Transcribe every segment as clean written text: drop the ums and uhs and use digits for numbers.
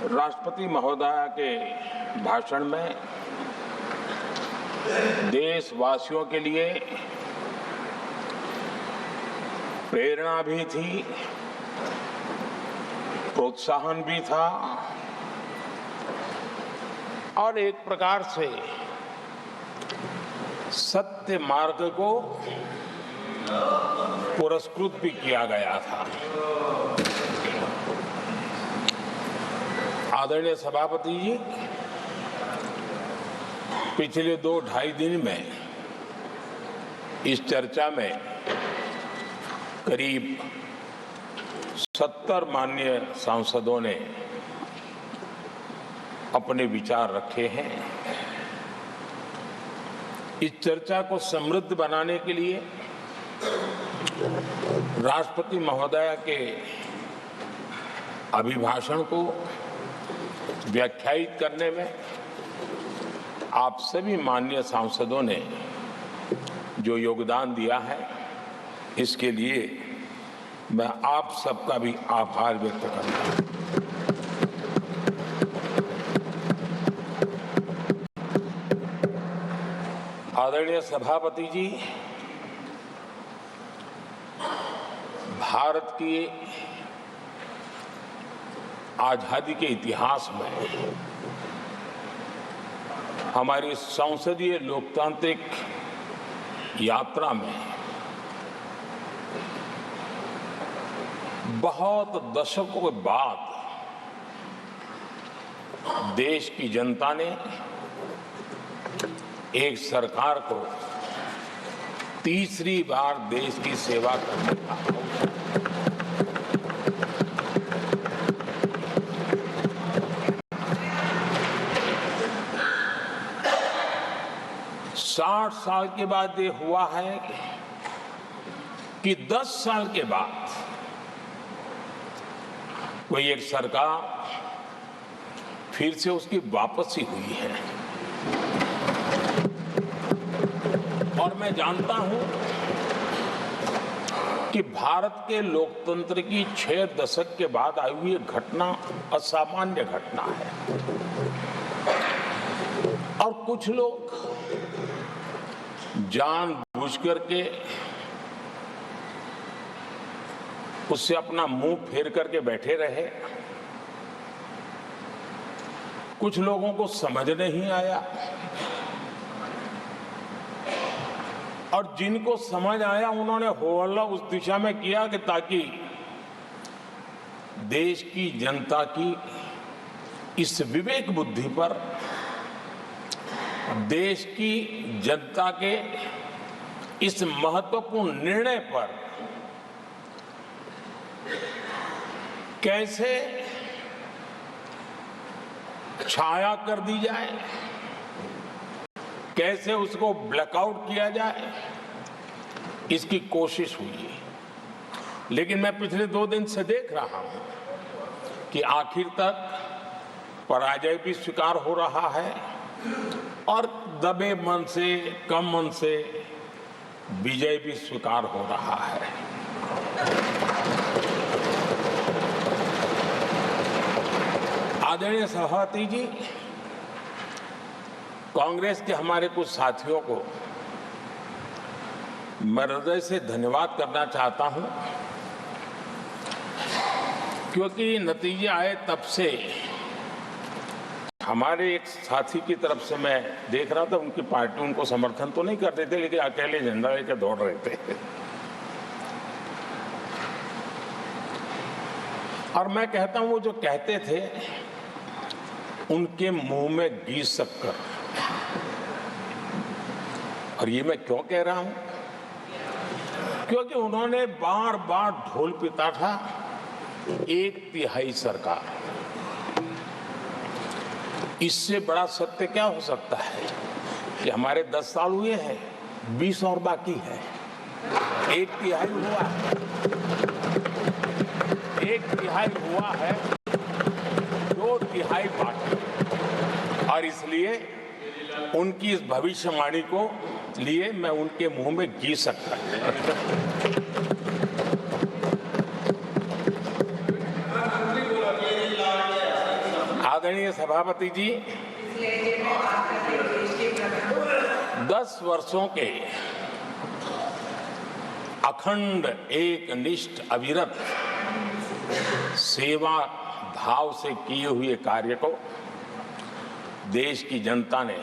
राष्ट्रपति महोदया के भाषण में देशवासियों के लिए प्रेरणा भी थी, प्रोत्साहन भी था और एक प्रकार से सत्य मार्ग को पुरस्कृत भी किया गया था। आदरणीय सभापति जी, पिछले 2-2.5 दिन में इस चर्चा में करीब 70 माननीय सांसदों ने अपने विचार रखे हैं। इस चर्चा को समृद्ध बनाने के लिए राष्ट्रपति महोदया के अभिभाषण को व्याख्यायित करने में आप सभी माननीय सांसदों ने जो योगदान दिया है, इसके लिए मैं आप सबका भी आभार व्यक्त करता हूं। आदरणीय सभापति जी, भारत की आजादी के इतिहास में हमारी संसदीय लोकतांत्रिक यात्रा में बहुत दशकों के बाद देश की जनता ने एक सरकार को तीसरी बार देश की सेवा करने का 60 साल के बाद ये हुआ है कि 10 साल के बाद कोई एक सरकार फिर से उसकी वापसी हुई है। और मैं जानता हूं कि भारत के लोकतंत्र की 6 दशक के बाद आई हुई घटना असामान्य घटना है और कुछ लोग जानबूझ करके उससे अपना मुंह फेर करके बैठे रहे। कुछ लोगों को समझ नहीं आया और जिनको समझ आया उन्होंने हो हल्ला उस दिशा में किया कि ताकि देश की जनता की इस विवेक बुद्धि पर, देश की जनता के इस महत्वपूर्ण निर्णय पर कैसे छाया कर दी जाए, कैसे उसको ब्लैकआउट किया जाए, इसकी कोशिश हुई। लेकिन मैं पिछले 2 दिन से देख रहा हूं कि आखिर तक पराजय भी स्वीकार हो रहा है और दबे मन से, कम मन से विजय भी स्वीकार हो रहा है। आदरणीय सभापति जी, कांग्रेस के हमारे कुछ साथियों को मैं हृदय से धन्यवाद करना चाहता हूं, क्योंकि नतीजे आए तब से हमारे एक साथी की तरफ से मैं देख रहा था, उनकी पार्टी उनको समर्थन तो नहीं कर रहे थे, लेकिन अकेले झंडा लेकर दौड़ रहे थे। और मैं कहता हूं, वो जो कहते थे उनके मुंह में घी शक्कर। और ये मैं क्यों कह रहा हूं? क्योंकि उन्होंने बार बार ढोल पिटा था 1/3 सरकार। इससे बड़ा सत्य क्या हो सकता है कि हमारे 10 साल हुए हैं, 20 और बाकी है। 1/3 हुआ है, 1/3 हुआ है, 2/3 बाकी। और इसलिए उनकी इस भविष्यवाणी को लिए मैं उनके मुंह में घी सकता हूं। आदरणीय सभापति जी, 10 वर्षों के अखंड एकनिष्ठ अविरत सेवा भाव से किए हुए कार्य को देश की जनता ने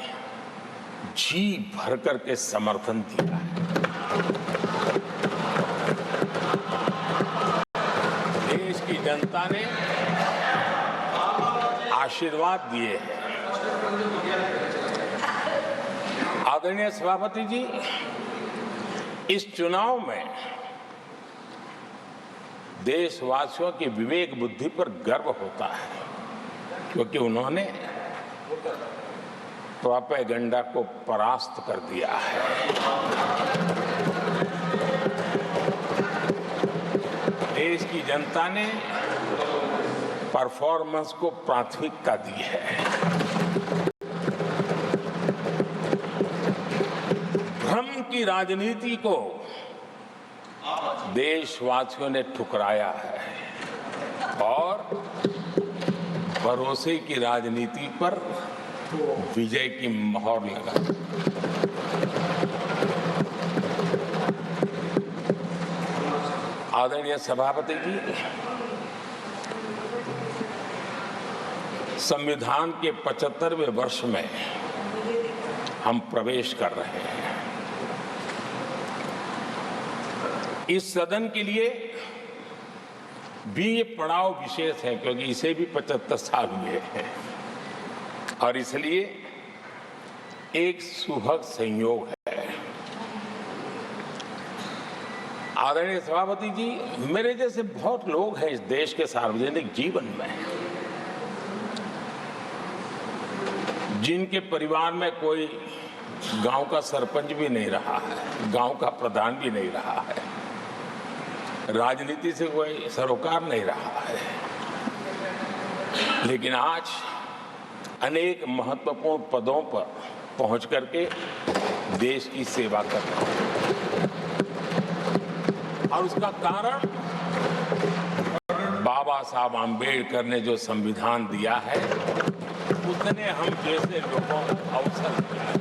जी भर करके समर्थन दिया है। देश की जनता ने आशीर्वाद दिए हैं। आदरणीय सभापति जी, इस चुनाव में देशवासियों की विवेक बुद्धि पर गर्व होता है, क्योंकि उन्होंने प्रोपेगेंडा को परास्त कर दिया है। देश की जनता ने परफॉर्मेंस को प्राथमिकता दी है। भ्रम की राजनीति को देशवासियों ने ठुकराया है और भरोसे की राजनीति पर विजय की मोहर लगा। आदरणीय सभापति जी, संविधान के 75वें वर्ष में हम प्रवेश कर रहे हैं। इस सदन के लिए भी ये पड़ाव विशेष है, क्योंकि इसे भी 75 साल हुए हैं और इसलिए एक सुभग संयोग है। आदरणीय सभापति जी, मेरे जैसे बहुत लोग हैं इस देश के सार्वजनिक जीवन में, जिनके परिवार में कोई गांव का सरपंच भी नहीं रहा है, गांव का प्रधान भी नहीं रहा है, राजनीति से कोई सरोकार नहीं रहा है, लेकिन आज अनेक महत्वपूर्ण पदों पर पहुंच करके देश की सेवा कर रहे हैं। और उसका कारण बाबा साहब आम्बेडकर ने जो संविधान दिया है, उसने हम जैसे लोगों को अवसर दिया है।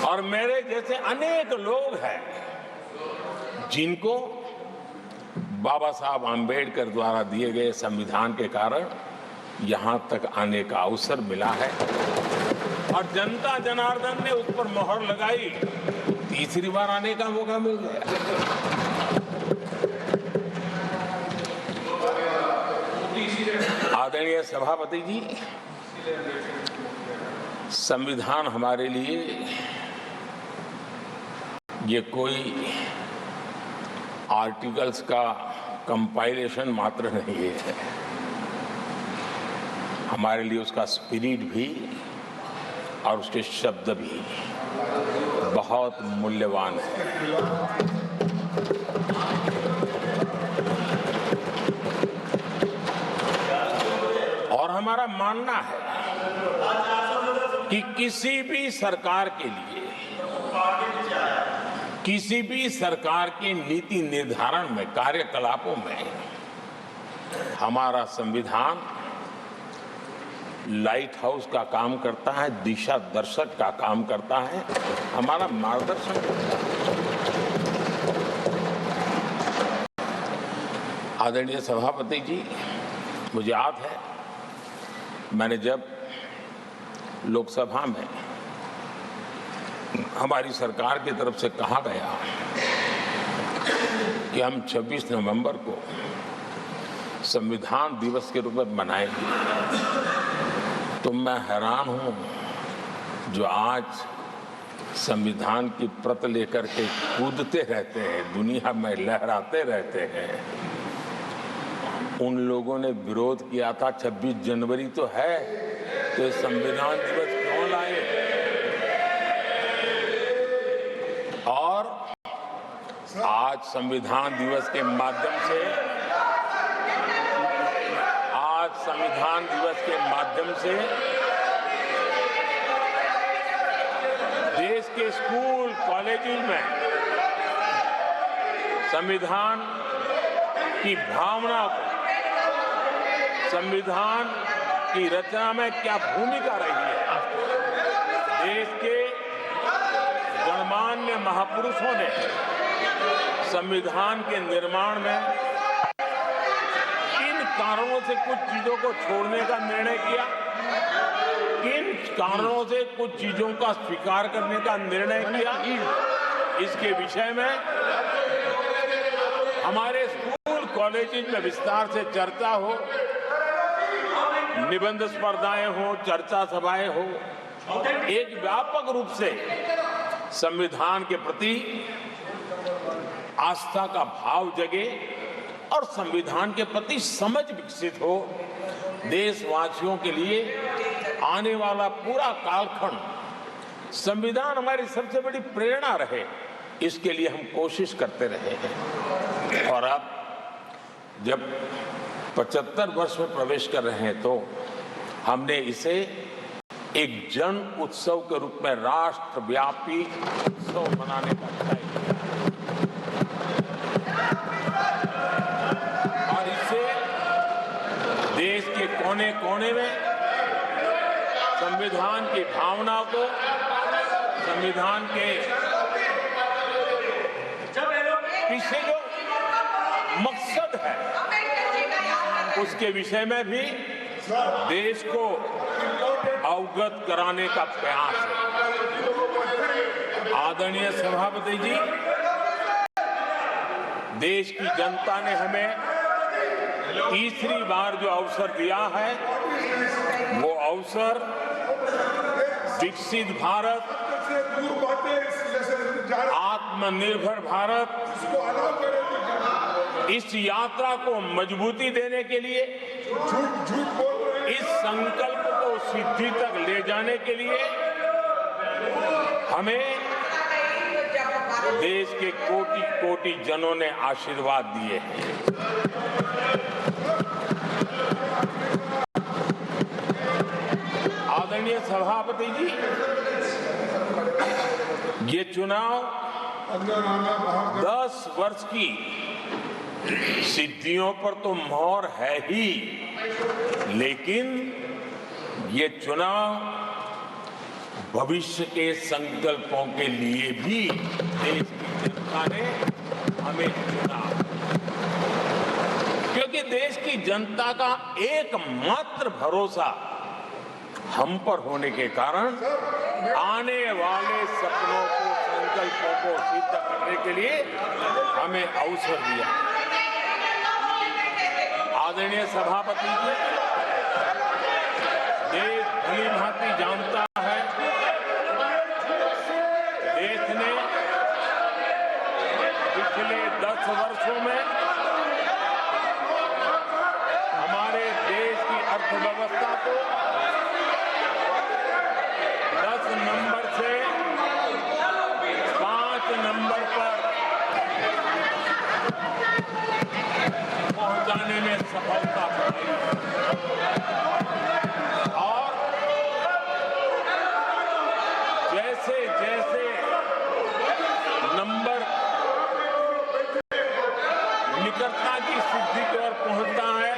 और मेरे जैसे अनेक लोग हैं जिनको बाबा साहब आम्बेडकर द्वारा दिए गए संविधान के कारण यहां तक आने का अवसर मिला है और जनता जनार्दन ने उस पर मोहर लगाई, तीसरी बार आने का मौका मिल गया। आदरणीय सभापति जी, संविधान हमारे लिए ये कोई आर्टिकल्स का कंपाइलेशन मात्र नहीं है, हमारे लिए उसका स्पिरिट भी और उसके शब्द भी बहुत मूल्यवान है। और हमारा मानना है कि किसी भी सरकार के लिए, किसी भी सरकार के नीति निर्धारण में, कार्यकलापों में हमारा संविधान लाइट हाउस का काम करता है, दिशा दर्शक का काम करता है, हमारा मार्गदर्शन करता है। आदरणीय सभापति जी, मुझे याद है मैंने जब लोकसभा में हमारी सरकार की तरफ से कहा गया कि हम 26 नवंबर को संविधान दिवस के रूप में मनाएंगे, तो मैं हैरान हूं जो आज संविधान की प्रत लेकर के कूदते रहते हैं, दुनिया में लहराते रहते हैं, उन लोगों ने विरोध किया था 26 जनवरी तो है, तो संविधान दिवस क्यों लाए। और आज संविधान दिवस के माध्यम से, संविधान दिवस के माध्यम से देश के स्कूल कॉलेजों में संविधान की भावना को संविधान की रचना में क्या भूमिका रही है। देश के गणमान्य महापुरुषों ने संविधान के निर्माण में किन कारणों से कुछ चीजों को छोड़ने का निर्णय किया, किन कारणों से कुछ चीजों का स्वीकार करने का निर्णय किया, इसके विषय में हमारे स्कूल कॉलेजेस में विस्तार से चर्चा हो, निबंध स्पर्धाएं हो, चर्चा सभाएं हो, एक व्यापक रूप से संविधान के प्रति आस्था का भाव जगे और संविधान के प्रति समझ विकसित हो। देशवासियों के लिए आने वाला पूरा कालखंड संविधान हमारी सबसे बड़ी प्रेरणा रहे, इसके लिए हम कोशिश करते रहे हैं। और अब जब 75 वर्ष में प्रवेश कर रहे हैं तो हमने इसे एक जन उत्सव के रूप में राष्ट्रव्यापी उत्सव मनाने का तय किया और इससे देश के कोने कोने में संविधान की भावना को, संविधान के पीछे जो मकसद है उसके विषय में भी देश को अवगत कराने का प्रयास है। आदरणीय सभापति जी, देश की जनता ने हमें तीसरी बार जो अवसर दिया है वो अवसर विकसित भारत, आत्मनिर्भर भारत, इस यात्रा को मजबूती देने के लिए, इस संकल्प को सिद्धि तक ले जाने के लिए हमें देश के कोटि कोटि जनों ने आशीर्वाद दिए हैं। आदरणीय सभापति जी, ये चुनाव 10 वर्ष की सिद्धियों पर तो मोहर है ही, लेकिन ये चुनाव भविष्य के संकल्पों के लिए भी देश की जनता ने हमें चुना, क्योंकि देश की जनता का एकमात्र भरोसा हम पर होने के कारण आने वाले सपनों को, संकल्पों को सिद्ध करने के लिए हमें अवसर दिया। आदरणीय सभापति जी, देश भली भांति जानता है, देश ने पिछले 10 वर्षों में हमारे देश की अर्थव्यवस्था को 10 नंबर से 5 नंबर पर पहुंचाने में सफलता पाई और जैसे जैसे नंबर निकटता की सिद्धि की ओर पहुंचता है,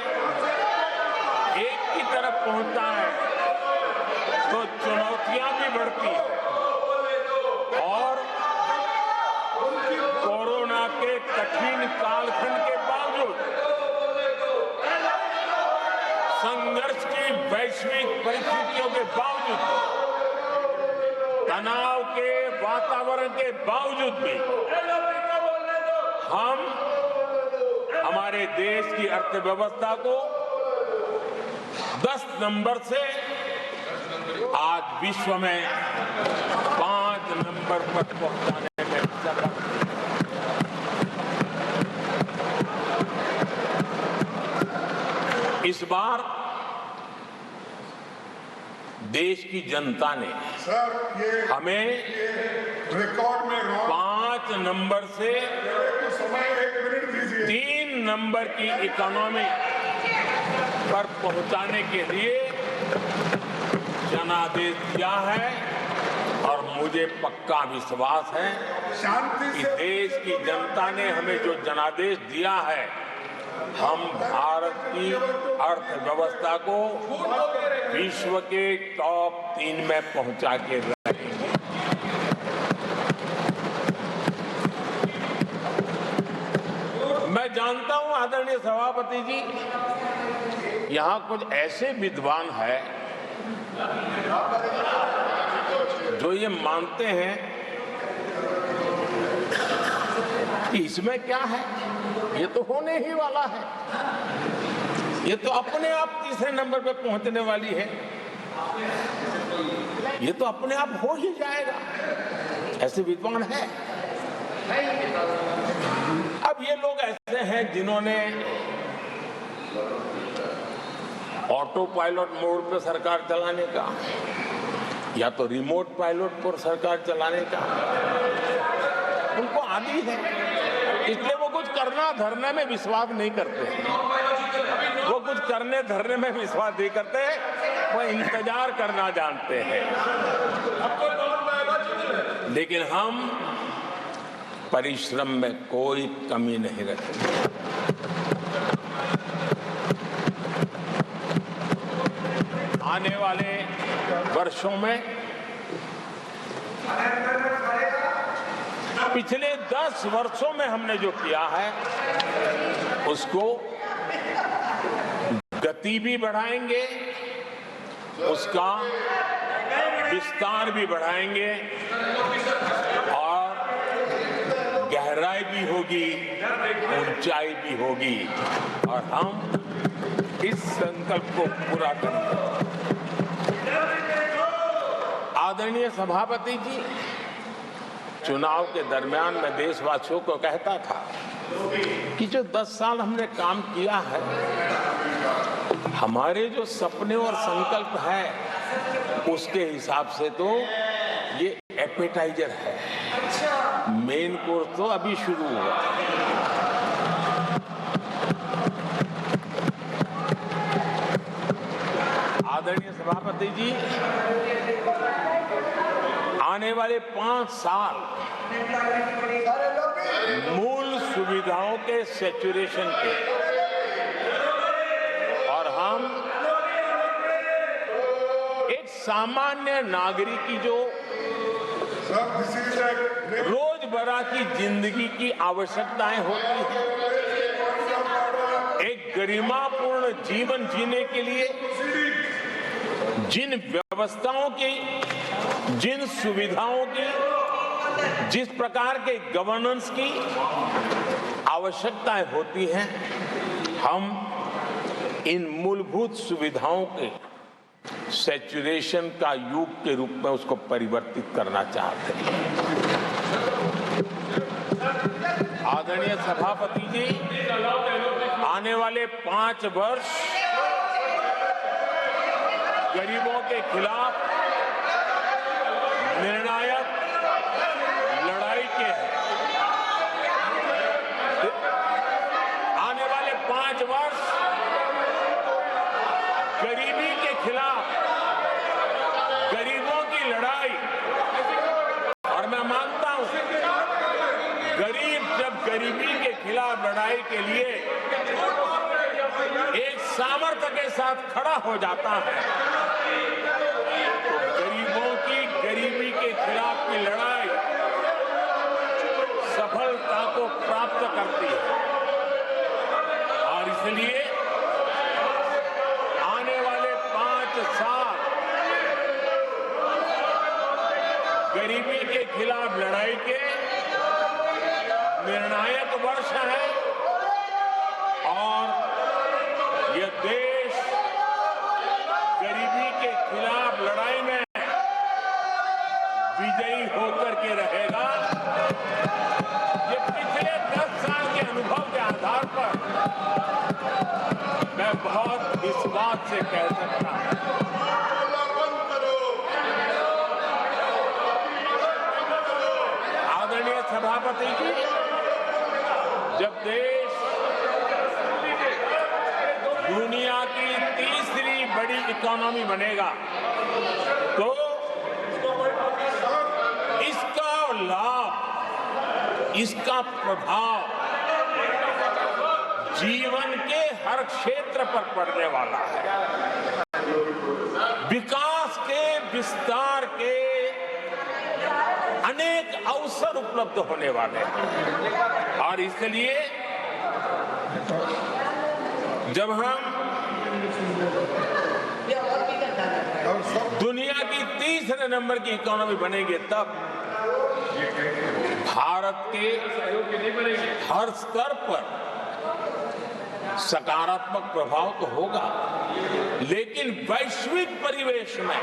एक की तरफ पहुंचता है, तो चुनौतियां भी बढ़ती हैं और कोरोना के कठिन कालखंड के बावजूद, संघर्ष की वैश्विक परिस्थितियों के बावजूद, तनाव के वातावरण के बावजूद भी हम हमारे देश की अर्थव्यवस्था को 10 नंबर से आज विश्व में 5 नंबर पर पहुंचाने में सफल। इस बार देश की जनता ने हमें रिकॉर्ड में 5 नंबर से 3 नंबर की इकोनॉमी पर पहुंचाने के लिए जनादेश दिया है और मुझे पक्का विश्वास है कि देश की जनता ने हमें जो जनादेश दिया है हम भारत की अर्थव्यवस्था को विश्व के टॉप 3 में पहुंचा के रहेंगे। मैं जानता हूं आदरणीय सभापति जी, यहां कुछ ऐसे विद्वान हैं जो ये मानते हैं कि इसमें क्या है, ये तो होने ही वाला है, ये तो अपने आप तीसरे नंबर पे पहुंचने वाली है, ये तो अपने आप हो ही जाएगा। ऐसे विद्वान हैं। अब ये लोग ऐसे हैं जिन्होंने ऑटो पायलट मोड पे सरकार चलाने का या तो रिमोट पायलट पर सरकार चलाने का उनको आदी है, इसलिए वो कुछ करना धरने में विश्वास नहीं करते। वो कुछ करने धरने में विश्वास नहीं करते, वो इंतजार करना जानते हैं। लेकिन हम परिश्रम में कोई कमी नहीं रखेंगे। आने वाले वर्षों में पिछले 10 वर्षों में हमने जो किया है उसको गति भी बढ़ाएंगे, उसका विस्तार भी बढ़ाएंगे और गहराई भी होगी, ऊंचाई भी होगी और हम इस संकल्प को पूरा करेंगे। आदरणीय सभापति जी, चुनाव के दरमियान मैं देशवासियों को कहता था कि जो 10 साल हमने काम किया है, हमारे जो सपने और संकल्प है उसके हिसाब से तो ये एपेटाइजर है, मेन कोर्स तो अभी शुरू हुआ। आदरणीय सभापति जी, आने वाले 5 साल मूल सुविधाओं के सैचुरेशन के और हम एक सामान्य नागरिक की जो रोजमर्रा की जिंदगी की आवश्यकताएं होती हैं, एक गरिमापूर्ण जीवन जीने के लिए जिन व्यवस्थाओं की, जिन सुविधाओं की, जिस प्रकार के गवर्नेंस की आवश्यकताएं होती हैं, हम इन मूलभूत सुविधाओं के सैचुरेशन का युग के रूप में उसको परिवर्तित करना चाहते हैं। आदरणीय सभापति जी, आने वाले 5 वर्ष गरीबों के खिलाफ निर्णायक लड़ाई के हैं। आने वाले 5 वर्ष गरीबी के खिलाफ गरीबों की लड़ाई, और मैं मानता हूं गरीब जब गरीबी के खिलाफ लड़ाई के लिए एक सामर्थ्य के साथ खड़ा हो जाता है तो गरीबों की गरीबी के खिलाफ की लड़ाई सफलता को प्राप्त करती है। और इसलिए आने वाले 5 साल गरीबी के खिलाफ लड़ाई के निर्णायक वर्ष है और यह देश गरीबी के खिलाफ लड़ाई में विजयी होकर के रहेगा। ये पिछले 10 साल के अनुभव के आधार पर मैं बहुत इस बात से कह सकता हूं। आदरणीय सभापति जी, जब देश दुनिया की तीसरी बड़ी इकोनॉमी बनेगा तो इसका लाभ, इसका प्रभाव जीवन के हर क्षेत्र पर पड़ने वाला है। विकास के विस्तार के अनेक अवसर उपलब्ध होने वाले हैं और इसलिए जब हम दुनिया की तीसरे नंबर की इकोनॉमी बनेंगे तब भारत के हर स्तर पर सकारात्मक प्रभाव तो होगा, लेकिन वैश्विक परिवेश में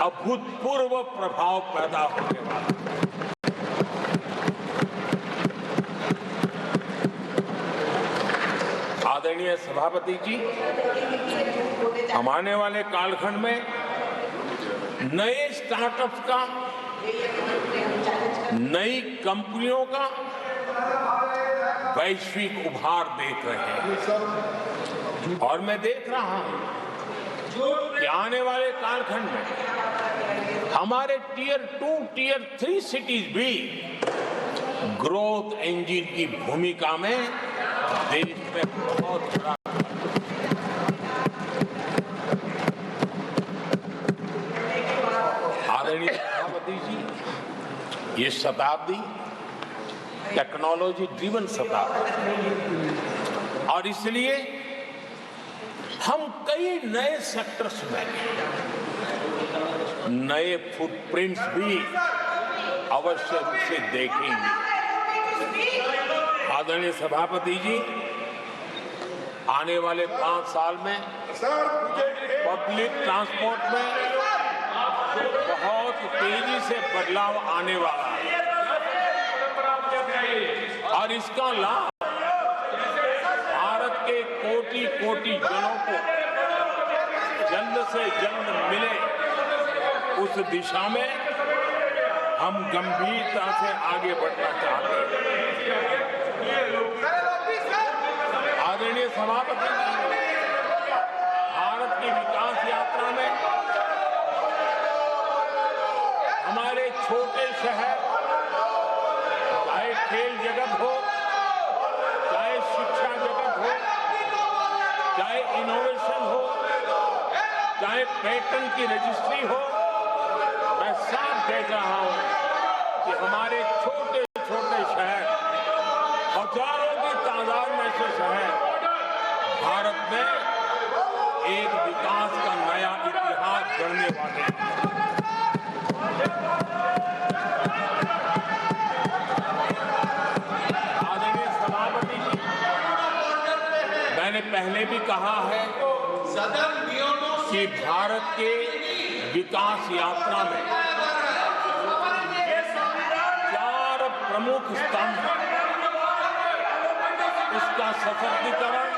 अभूतपूर्व प्रभाव पैदा होने वाला है। आदरणीय सभापति जी, हम आने वाले कालखंड में नए स्टार्टअप्स का, नई कंपनियों का वैश्विक उभार देख रहे हैं और मैं देख रहा हूं कि आने वाले कालखंड में हमारे टियर 2, टियर 3 सिटीज भी ग्रोथ इंजन की भूमिका में देश में बहुत बड़ा आदरणीय सभापति जी, ये शताब्दी टेक्नोलॉजी ड्रिवन शताब्दी और इसलिए हम कई नए सेक्टर्स में नए फुटप्रिंट्स भी अवश्य रूप से देखेंगे। आदरणीय सभापति जी, आने वाले 5 साल में पब्लिक ट्रांसपोर्ट में बहुत तेजी से बदलाव आने वाला है और इसका लाभ भारत के कोटि-कोटि जनों को जल्द से जल्द मिले, उस दिशा में हम गंभीरता से आगे बढ़ना चाहते हैं। आदरणीय सभापति जी, भारत की विकास यात्रा में हमारे छोटे शहर, चाहे खेल जगत हो, चाहे शिक्षा जगत हो, चाहे इनोवेशन हो, चाहे पेटेंट की रजिस्ट्री हो, मैं साफ देख रहा हूं कि हमारे छोटे छोटे शहर, हजारों की तादाद में से शहर भारत में एक विकास का नया इतिहास गढ़ने वाले हैं। आदरणीय सभापति जी, मैंने पहले भी कहा है कि भारत के विकास यात्रा में 4 प्रमुख स्तंभ, उसका सशक्तिकरण,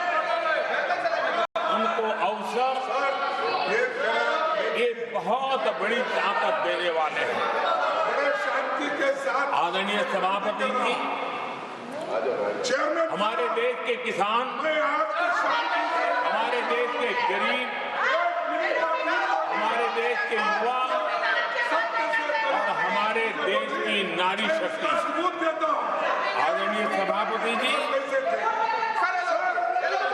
उनको अवसर, ये बहुत बड़ी ताकत देने वाले हैं। आदरणीय सभापति जी, हमारे देश के किसान, हमारे देश के गरीब, हमारे देश के युवा और हमारे देश की नारी शक्ति, आदरणीय सभापति जी,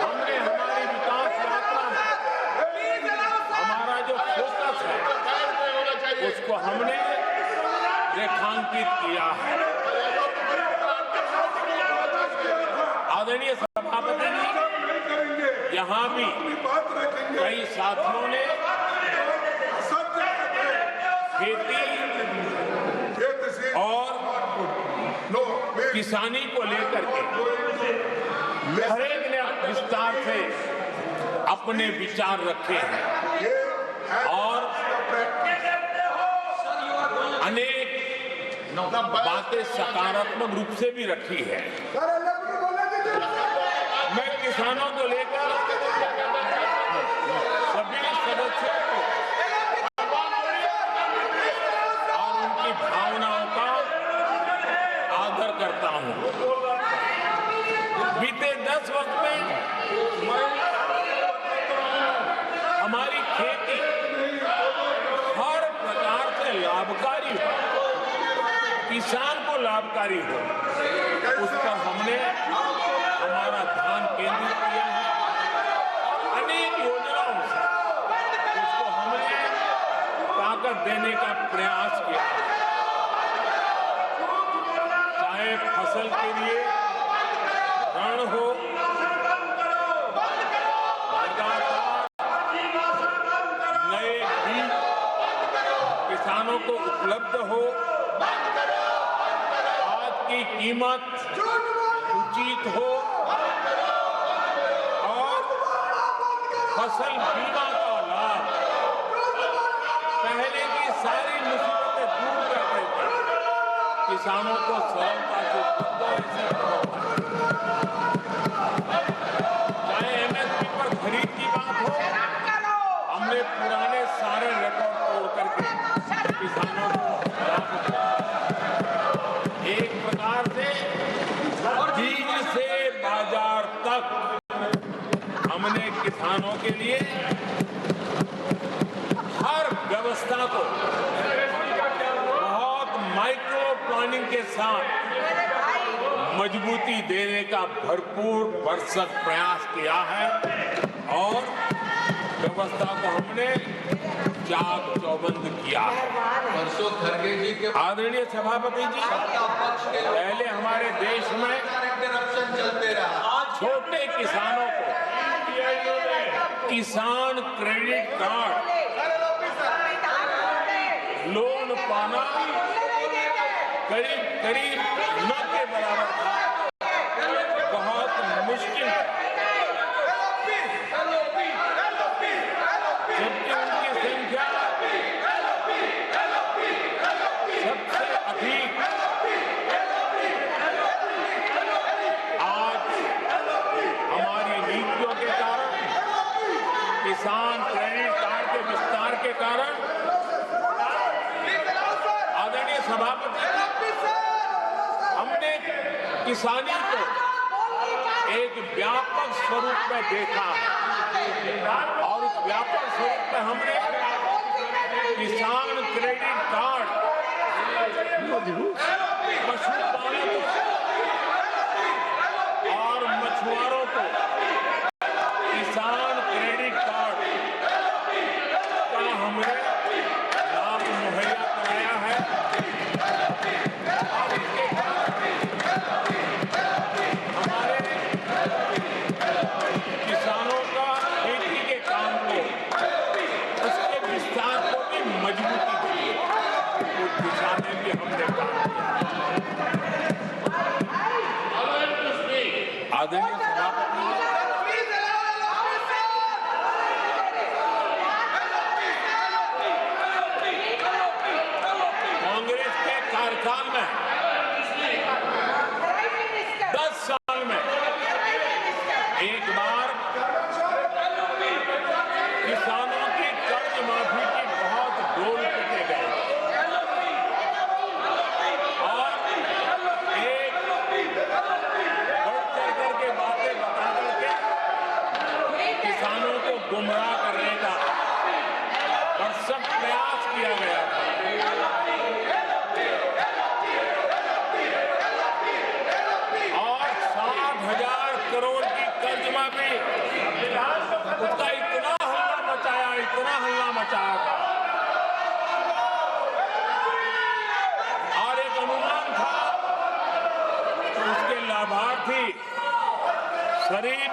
हमने हमारी विकास यात्रा में हमारा जो फोकस है उसको हमने रेखांकित किया है। आदरणीय सभापति जी, यहाँ भी कई साथियों ने खेती और किसानी को लेकर के हर एक ने विस्तार से अपने विचार रखे हैं और अनेक बातें सकारात्मक रूप से भी रखी है। मैं किसानों को लेकर सभी सदस्यों को और उनकी भावनाओं का आदर करता हूं। बीते 10 वर्ष में हमारी खेती हर प्रकार से लाभकारी हो, किसान को लाभकारी हो, उस पर हमने हमारा ध्यान केंद्रित किया है और अनेक योजनाओं से उसको हमने ताकत देने का प्रयास किया है। चाहे फसल के लिए ऋण हो, नए बीज किसानों को उपलब्ध हो, आज की कीमत उचित हो और फसल बीमा का लाभ पहले की सारी मुसीबतें दूर कर देते किसानों को सरलता से उपलब्ध हो। चाहे एमएसपी पर खरीद की बात हो, हमने पुराने सारे रिकॉर्ड तोड़ करके किसानों को लाभ दिया। एक प्रकार से बीज से बाजार तक हमने किसानों के लिए हर व्यवस्था को बहुत माइक्रो प्लानिंग के साथ मजबूती देने का भरपूर भरसक प्रयास किया है और व्यवस्था को हमने चाक चौबंद किया है। परसों खरगे जी के आदरणीय सभापति जी, पहले हमारे देश में करप्शन चलते रहा। छोटे किसानों को किसान क्रेडिट कार्ड लोन पाना करीब करीब न के बराबर था, बहुत मुश्किल था। जबकि उनकी संख्या सबसे अधिक आज हमारी नीतियों के कारण, किसान क्रेडिट कार्ड के विस्तार के कारण, आदरणीय सभापति, हमने किसानी को एक व्यापक स्वरूप में देखा है और उस व्यापक स्वरूप में हमने किसान क्रेडिट कार्ड पशुपालकों और मछुआरों को किसान क्रेडिट कार्ड का हमने लाभ मुहैया कराया है और इसके हमारे किसानों का खेती के काम को, उसके विस्तार को भी मजबूती दी है। उस दिशा में भी हमने काम किया। आदरणीय सभापति, कांग्रेस के कार्यकाल में 10 साल में एक बार किसानों की कर्ज माफी की बहुत डोल पिटे गए और एक बढ़ चढ़ करके बातें बता करके किसानों को गुमराह करने का भरसक प्रयास किया गया था। और 60,000 करोड़ की कर्ज माफी, उसका इतना हल्ला मचाया था और एक अनुमान था कि उसके लाभार्थी करीब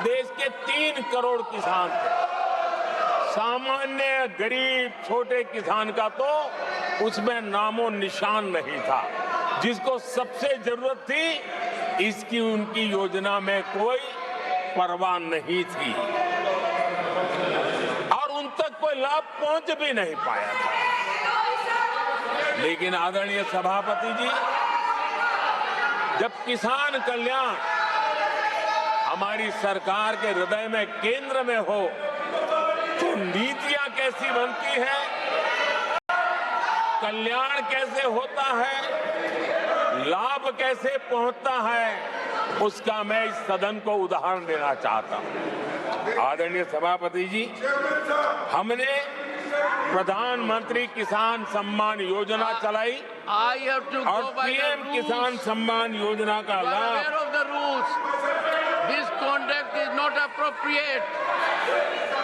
देश के 3 करोड़ किसान थे। सामान्य गरीब छोटे किसान का तो उसमें नामो निशान नहीं था। जिसको सबसे जरूरत थी, इसकी उनकी योजना में कोई परवाह नहीं थी और उन तक कोई लाभ पहुंच भी नहीं पाया था। लेकिन आदरणीय सभापति जी, जब किसान कल्याण हमारी सरकार के हृदय में, केंद्र में हो, तो नीतियां कैसी बनती है, कल्याण कैसे होता है, लाभ कैसे पहुंचता है, उसका मैं इस सदन को उदाहरण देना चाहता हूं। आदरणीय सभापति जी, हमने प्रधानमंत्री किसान सम्मान योजना चलाई और पीएम किसान सम्मान योजना का लाभ inappropriate.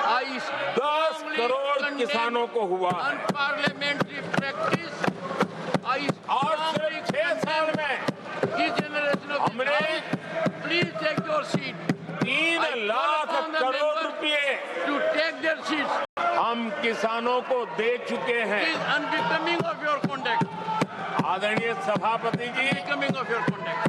I 10 strongly crore condemn किसानों को हुआ है unparliamentary practice. I और strongly सिर्फ 6 साल condemn में this generation of हमने this House. Please take your seat. 3 I call lakh upon the crore members रुपए to take their seats. हम किसानों को दे चुके It हैं। is unbecoming of your conduct. आदरणीय सभापति जी, Unbecoming of your conduct.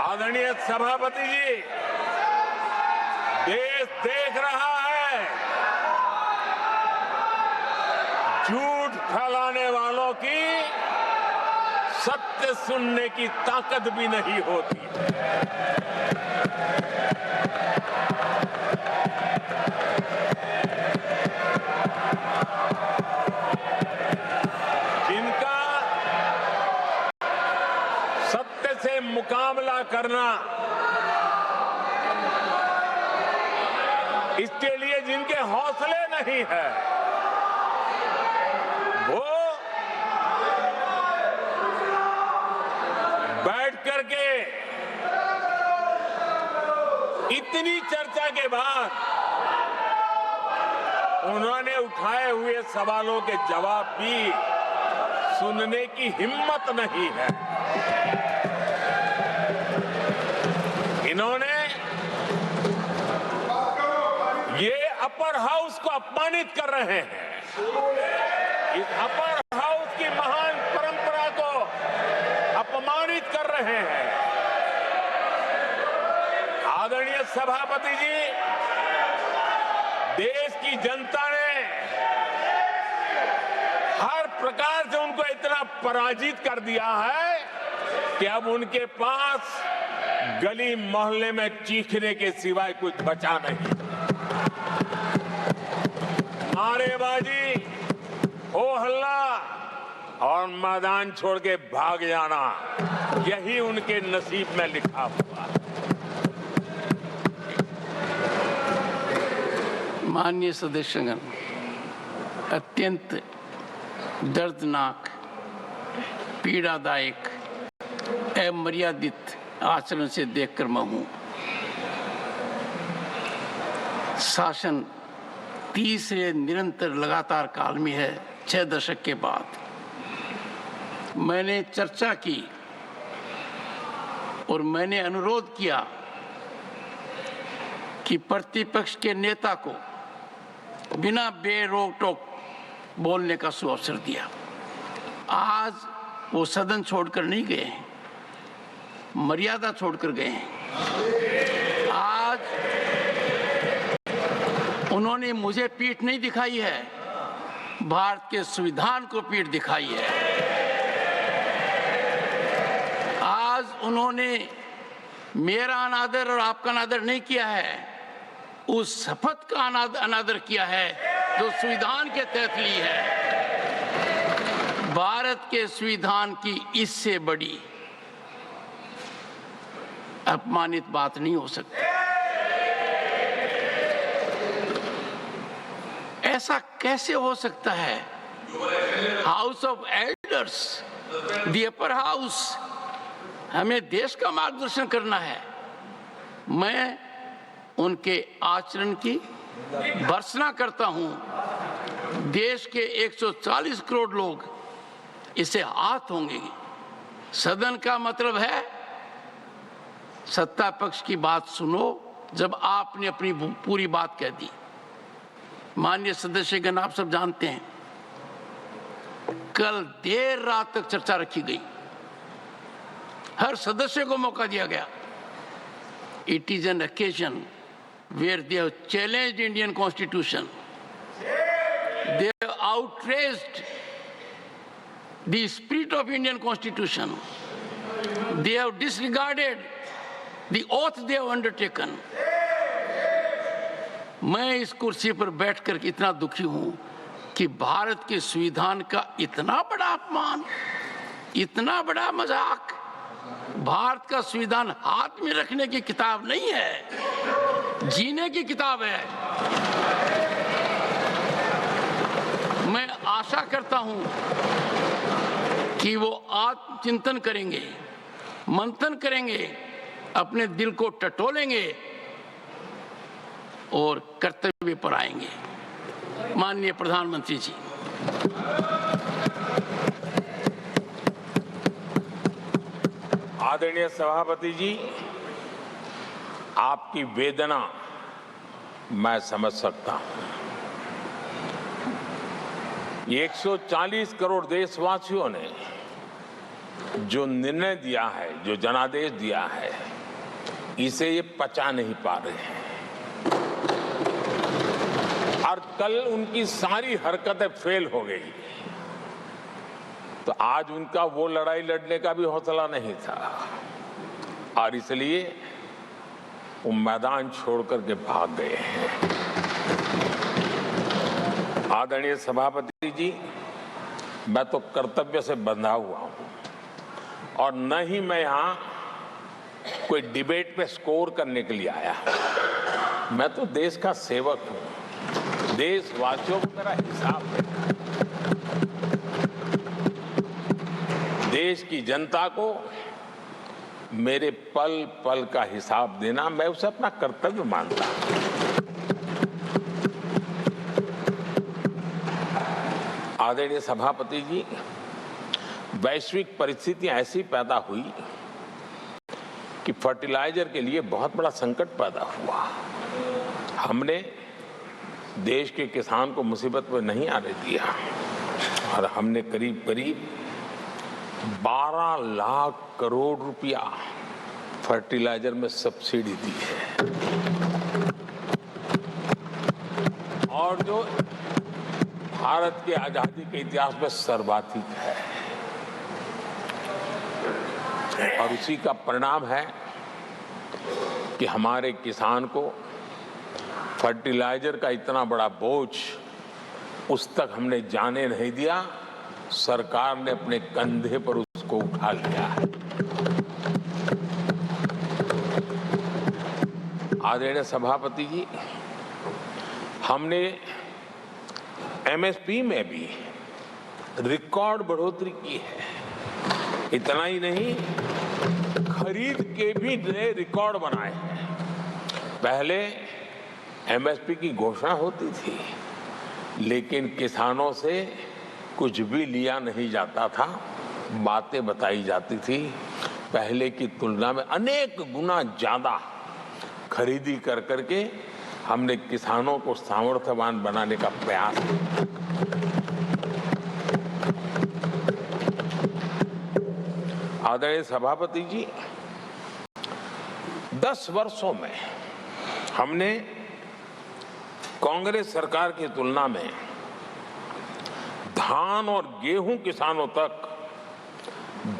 आदरणीय सभापति जी, देश देख रहा है झूठ फैलाने वालों की सत्य सुनने की ताकत भी नहीं होती। जिनका सत्य से मुकाबला करना, इसके लिए जिनके हौसले नहीं है, वो बैठ करके इतनी चर्चा के बाद उन्होंने उठाए हुए सवालों के जवाब भी सुनने की हिम्मत नहीं है। इन्होंने ये अपर हाउस को अपमानित कर रहे हैं। इस अपर हाउस की महान परंपरा को अपमानित कर रहे हैं। आदरणीय सभापति जी, देश की जनता ने हर प्रकार से उनको इतना पराजित कर दिया है कि अब उनके पास गली मोहल्ले में चीखने के सिवाय कुछ बचा नहीं। नारेबाजी, हो हल्ला और मैदान छोड़ के भाग जाना, यही उनके नसीब में लिखा हुआ है। माननीय सदस्यगण, अत्यंत दर्दनाक, पीड़ादायक, अमर्यादित आचरण से देखकर मैं हूं। शासन तीसरे निरंतर लगातार काल में है। 6 दशक के बाद मैंने चर्चा की और मैंने अनुरोध किया कि प्रतिपक्ष के नेता को बिना बेरोक टोक बोलने का सुअवसर दिया। आज वो सदन छोड़कर नहीं गए हैं, मर्यादा छोड़कर गए हैं। आज उन्होंने मुझे पीठ नहीं दिखाई है, भारत के संविधान को पीठ दिखाई है। आज उन्होंने मेरा अनादर और आपका अनादर नहीं किया है, उस शपथ का अनादर किया है जो संविधान के तहत ली है। भारत के संविधान की इससे बड़ी अपमानित बात नहीं हो सकती। ऐसा कैसे हो सकता है? House of elders, the upper house, हमें देश का मार्गदर्शन करना है। मैं उनके आचरण की भर्त्सना करता हूं। देश के 140 करोड़ लोग इसे हाथ होंगे। सदन का मतलब है सत्ता पक्ष की बात सुनो जब आपने अपनी पूरी बात कह दी। माननीय सदस्यगण, आप सब जानते हैं कल देर रात तक चर्चा रखी गई, हर सदस्य को मौका दिया गया। It is an occasion where they have challenged Indian Constitution. They have outraged the spirit of Indian Constitution. They have disregarded the oath they have undertaken. मैं इस कुर्सी पर बैठकर इतना दुखी हूं कि भारत के संविधान का इतना बड़ा अपमान, इतना बड़ा मजाक। भारत का संविधान हाथ में रखने की किताब नहीं है, जीने की किताब है। मैं आशा करता हूं कि वो आत्मचिंतन करेंगे, मंथन करेंगे, अपने दिल को टटोलेंगे और कर्तव्य पर आएंगे। माननीय प्रधानमंत्री जी, आदरणीय सभापति जी, आपकी वेदना मैं समझ सकता हूं। ये 140 करोड़ देशवासियों ने जो निर्णय दिया है, जो जनादेश दिया है, इसे ये पचा नहीं पा रहे हैं और कल उनकी सारी हरकतें फेल हो गई, तो आज उनका वो लड़ाई लड़ने का भी हौसला नहीं था और इसलिए वो मैदान छोड़ करके भाग गए हैं। आदरणीय सभापति जी, मैं तो कर्तव्य से बंधा हुआ हूं और न ही मैं यहां कोई डिबेट पे स्कोर करने के लिए आया हूं। मैं तो देश का सेवक हूं, देशवासियों को मेरा हिसाब है। देश की जनता को मेरे पल पल का हिसाब देना, मैं उसे अपना कर्तव्य मानता हूं। आदरणीय सभापति जी, वैश्विक परिस्थितियां ऐसी पैदा हुई कि फर्टिलाइजर के लिए बहुत बड़ा संकट पैदा हुआ। हमने देश के किसान को मुसीबत में नहीं आने दिया और हमने करीब करीब 12 लाख करोड़ रुपया फर्टिलाइजर में सब्सिडी दी है और जो भारत के आजादी के इतिहास में सर्वाधिक है और उसी का परिणाम है कि हमारे किसान को फर्टिलाइजर का इतना बड़ा बोझ उस तक हमने जाने नहीं दिया। सरकार ने अपने कंधे पर उसको उठा लिया है। आदरणीय सभापति जी, हमने एमएसपी में भी रिकॉर्ड बढ़ोतरी की है। इतना ही नहीं, खरीद के भी नए रिकॉर्ड बनाए हैं। पहले एमएसपी की घोषणा होती थी लेकिन किसानों से कुछ भी लिया नहीं जाता था, बातें बताई जाती थी। पहले की तुलना में अनेक गुना ज्यादा खरीदी कर करके हमने किसानों को सामर्थ्यवान बनाने का प्रयास किया। आदरणीय सभापति जी, 10 वर्षों में हमने कांग्रेस सरकार की तुलना में धान और गेहूं किसानों तक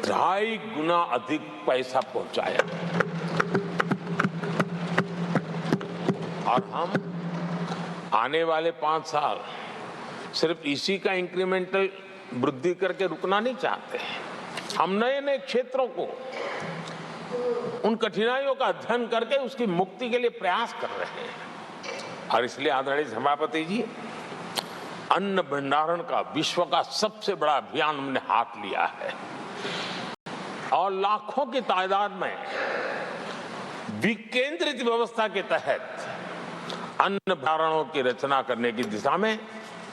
2.5 गुना अधिक पैसा पहुंचाया और हम आने वाले 5 साल सिर्फ इसी का इंक्रीमेंटल वृद्धि करके रुकना नहीं चाहते। हम नए नए क्षेत्रों को, उन कठिनाइयों का अध्ययन करके उसकी मुक्ति के लिए प्रयास कर रहे हैं और इसलिए आदरणीय सभापति जी, अन्न भंडारण का विश्व का सबसे बड़ा अभियान हमने हाथ लिया है और लाखों की तादाद में विकेंद्रित व्यवस्था के तहत अन्न भंडारणों की रचना करने की दिशा में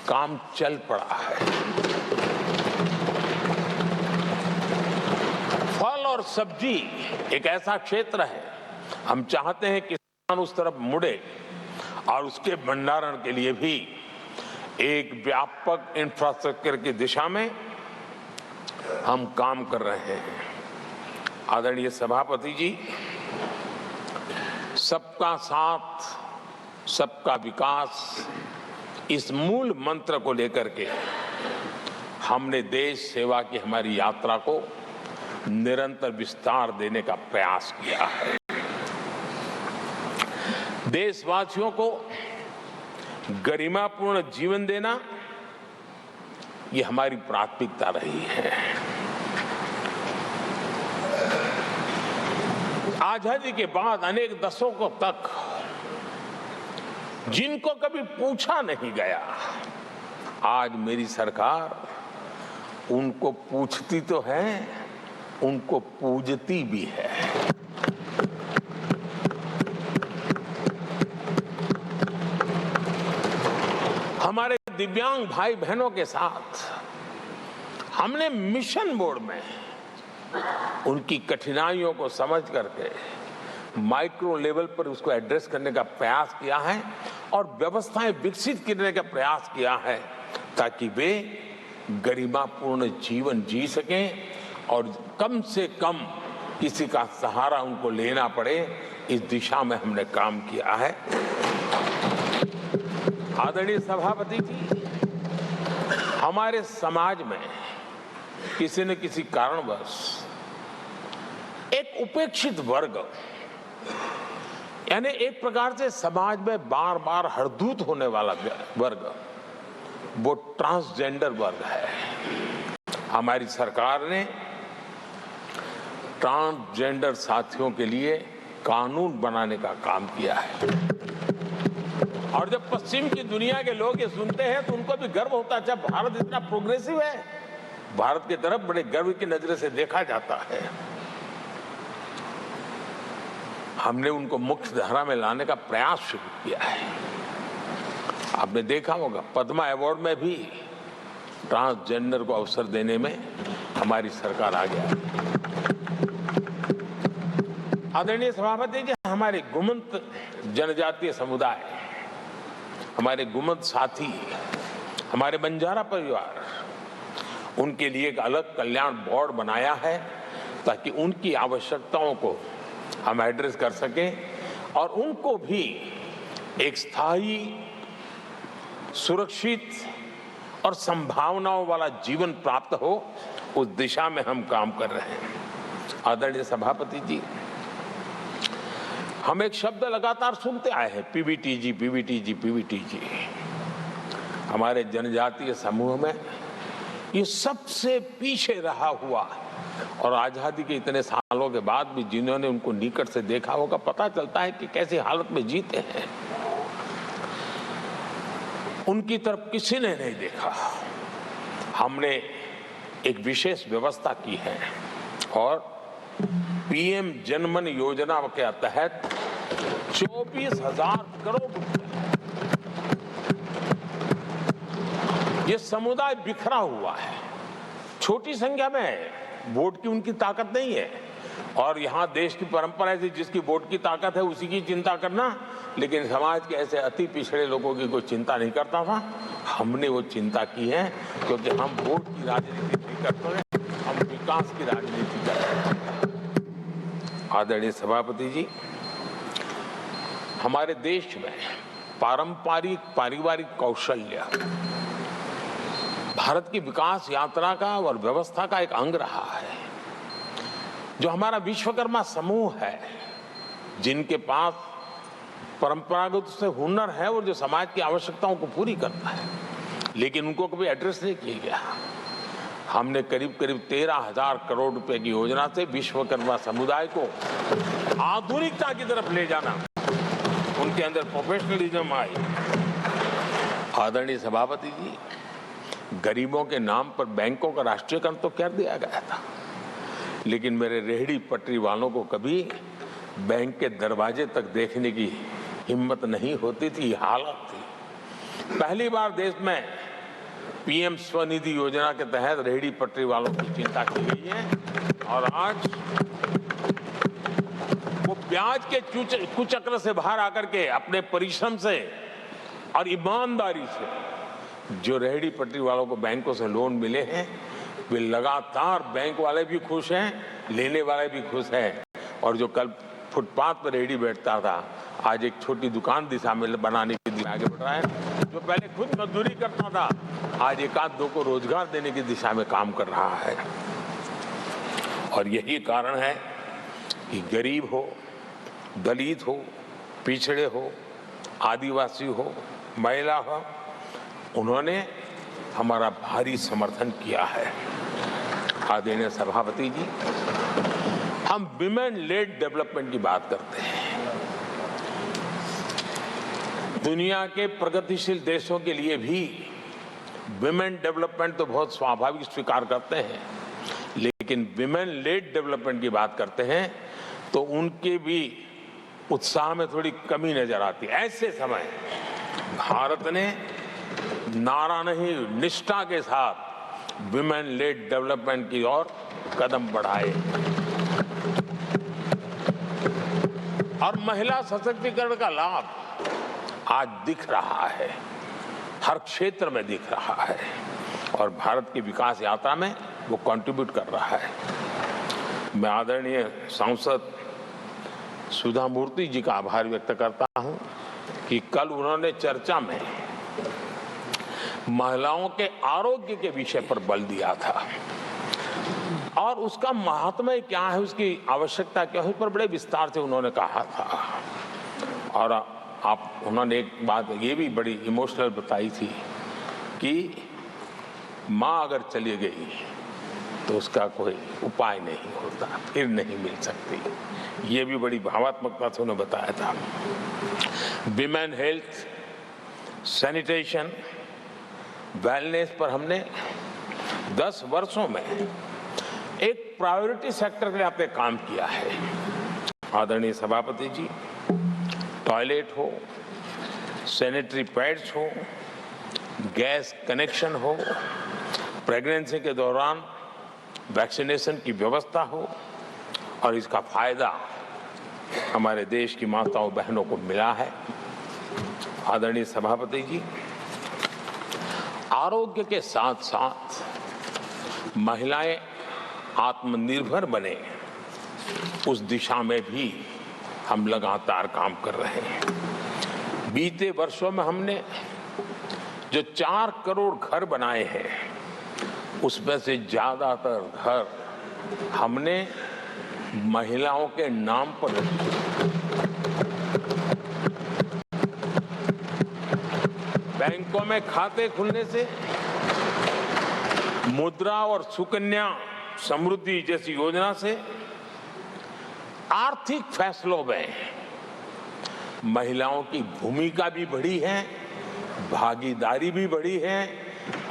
काम चल पड़ा है। फल और सब्जी एक ऐसा क्षेत्र है, हम चाहते हैं कि किसान उस तरफ मुड़े और उसके भंडारण के लिए भी एक व्यापक इंफ्रास्ट्रक्चर की दिशा में हम काम कर रहे हैं। आदरणीय सभापति जी, सबका साथ सबका विकास, इस मूल मंत्र को लेकर के हमने देश सेवा की हमारी यात्रा को निरंतर विस्तार देने का प्रयास किया है। देशवासियों को गरिमापूर्ण जीवन देना, ये हमारी प्राथमिकता रही है। आजादी के बाद अनेक दशकों तक जिनको कभी पूछा नहीं गया, आज मेरी सरकार उनको पूछती तो है, उनको पूजती भी है। हमारे दिव्यांग भाई बहनों के साथ हमने मिशन मोड में उनकी कठिनाइयों को समझ करके माइक्रो लेवल पर उसको एड्रेस करने का प्रयास किया है और व्यवस्थाएं विकसित करने का प्रयास किया है ताकि वे गरिमापूर्ण जीवन जी सकें और कम से कम किसी का सहारा उनको लेना पड़े, इस दिशा में हमने काम किया है। आदरणीय सभापति जी, हमारे समाज में किसी न किसी कारणवश एक उपेक्षित वर्ग, यानी एक प्रकार से समाज में बार बार हरदूत होने वाला वर्ग, वो ट्रांसजेंडर वर्ग है। हमारी सरकार ने ट्रांसजेंडर साथियों के लिए कानून बनाने का काम किया है और जब पश्चिम की दुनिया के लोग ये सुनते हैं तो उनको भी गर्व होता है, अच्छा भारत इतना प्रोग्रेसिव है, भारत की तरफ बड़े गर्व की नजर से देखा जाता है। हमने उनको मुख्य धारा में लाने का प्रयास शुरू किया है। आपने देखा होगा पद्मा अवार्ड में भी ट्रांसजेंडर को अवसर देने में हमारी सरकार आ गया। आदरणीय सभापति जी, हमारे गुमंत जनजातीय समुदाय, हमारे गुमंत साथी, हमारे बंजारा परिवार, उनके लिए एक अलग कल्याण बोर्ड बनाया है ताकि उनकी आवश्यकताओं को हम एड्रेस कर सकें और उनको भी एक स्थायी, सुरक्षित और संभावनाओं वाला जीवन प्राप्त हो, उस दिशा में हम काम कर रहे हैं। आदरणीय सभापति जी, हम एक शब्द लगातार सुनते आए हैं, पीवीटीजी, पीवीटीजी, पीवीटीजी। हमारे जनजातीय समूह में ये सबसे पीछे रहा हुआ और आजादी के इतने सालों के बाद भी जिन्होंने उनको निकट से देखा होगा, पता चलता है कि कैसी हालत में जीते हैं। उनकी तरफ किसी ने नहीं देखा। हमने एक विशेष व्यवस्था की है और पीएम जनमन योजना के तहत 24,000 करोड़ रुपए, ये समुदाय बिखरा हुआ है, छोटी संख्या में है, वोट की उनकी ताकत नहीं है और यहाँ देश की परंपरा है जिसकी वोट की ताकत है उसी की चिंता करना, लेकिन समाज के ऐसे अति पिछड़े लोगों की कोई चिंता नहीं करता था। हमने वो चिंता की है क्योंकि हम वोट की राजनीति नहीं करते हैं, हम विकास की राजनीति करते हैं। आदरणीय सभापति जी, हमारे देश में पारंपरिक पारिवारिक कौशल्य भारत की विकास यात्रा का और व्यवस्था का एक अंग रहा है। जो हमारा विश्वकर्मा समूह है, जिनके पास परंपरागत से हुनर है और जो समाज की आवश्यकताओं को पूरी करता है, लेकिन उनको कभी एड्रेस नहीं किया गया। हमने करीब करीब 13,000 करोड़ रुपए की योजना से विश्वकर्मा समुदाय को आधुनिकता की तरफ ले जाना, उनके अंदर प्रोफेशनलिज्म आई। आदरणीय सभापति जी, गरीबों के नाम पर बैंकों का राष्ट्रीयकरण तो कर दिया गया था, लेकिन मेरे रेहड़ी पटरी वालों को कभी बैंक के दरवाजे तक देखने की हिम्मत नहीं होती थी, हालत थी। पहली बार देश में पीएम स्वनिधि योजना के तहत रेहड़ी पटरी वालों की चिंता की गई है और आज वो ब्याज के कुचक्र से बाहर आकर के अपने परिश्रम से और ईमानदारी से जो रेहड़ी पटरी वालों को बैंकों से लोन मिले हैं, वे लगातार बैंक वाले भी खुश हैं, लेने वाले भी खुश हैं। और जो कल फुटपाथ पर रेहड़ी बैठता था, आज एक छोटी दुकान दिशा में बनाने के लिए आगे बढ़ रहा है। जो पहले खुद मजदूरी करता था, आज एक आध दो को रोजगार देने की दिशा में काम कर रहा है। और यही कारण है कि गरीब हो, दलित हो, पिछड़े हो, आदिवासी हो, महिला हो, उन्होंने हमारा भारी समर्थन किया है। आदरणीय सभापति जी, हम विमेन लेड डेवलपमेंट की बात करते हैं। दुनिया के प्रगतिशील देशों के लिए भी विमेन डेवलपमेंट तो बहुत स्वाभाविक स्वीकार करते हैं, लेकिन विमेन लेड डेवलपमेंट की बात करते हैं तो उनके भी उत्साह में थोड़ी कमी नजर आती है। ऐसे समय भारत ने नारा नहीं, निष्ठा के साथ विमेन लेड डेवलपमेंट की ओर कदम बढ़ाए और महिला सशक्तिकरण का लाभ आज दिख रहा है, हर क्षेत्र में दिख रहा है और भारत की विकास यात्रा में वो कंट्रीब्यूट कर रहा है। मैं आदरणीय सांसद सुधा मूर्ति जी का आभार व्यक्त करता हूं कि कल उन्होंने चर्चा में महिलाओं के आरोग्य के विषय पर बल दिया था और उसका महात्म्य क्या है, उसकी आवश्यकता क्या है, उस पर बड़े विस्तार से उन्होंने कहा था। और उन्होंने एक बात ये भी बड़ी इमोशनल बताई थी कि माँ अगर चली गई तो उसका कोई उपाय नहीं होता, फिर नहीं मिल सकती। ये भी बड़ी भावात्मकता से उन्होंने बताया था। विमेन हेल्थ, सैनिटेशन, वेलनेस पर हमने 10 वर्षों में एक प्रायोरिटी सेक्टर के नाते काम किया है। आदरणीय सभापति जी, टॉयलेट हो, सैनिटरी पैड्स हो, गैस कनेक्शन हो, प्रेगनेंसी के दौरान वैक्सीनेशन की व्यवस्था हो और इसका फायदा हमारे देश की माताओं बहनों को मिला है। आदरणीय सभापति जी, आरोग्य के साथ साथ महिलाएं आत्मनिर्भर बने, उस दिशा में भी हम लगातार काम कर रहे हैं। बीते वर्षों में हमने जो 4 करोड़ घर बनाए हैं, उसमें से ज्यादातर घर हमने महिलाओं के नाम पर रखे। बैंकों में खाते खुलने से, मुद्रा और सुकन्या समृद्धि जैसी योजना से आर्थिक फैसलों में महिलाओं की भूमिका भी बढ़ी है, भागीदारी भी बढ़ी है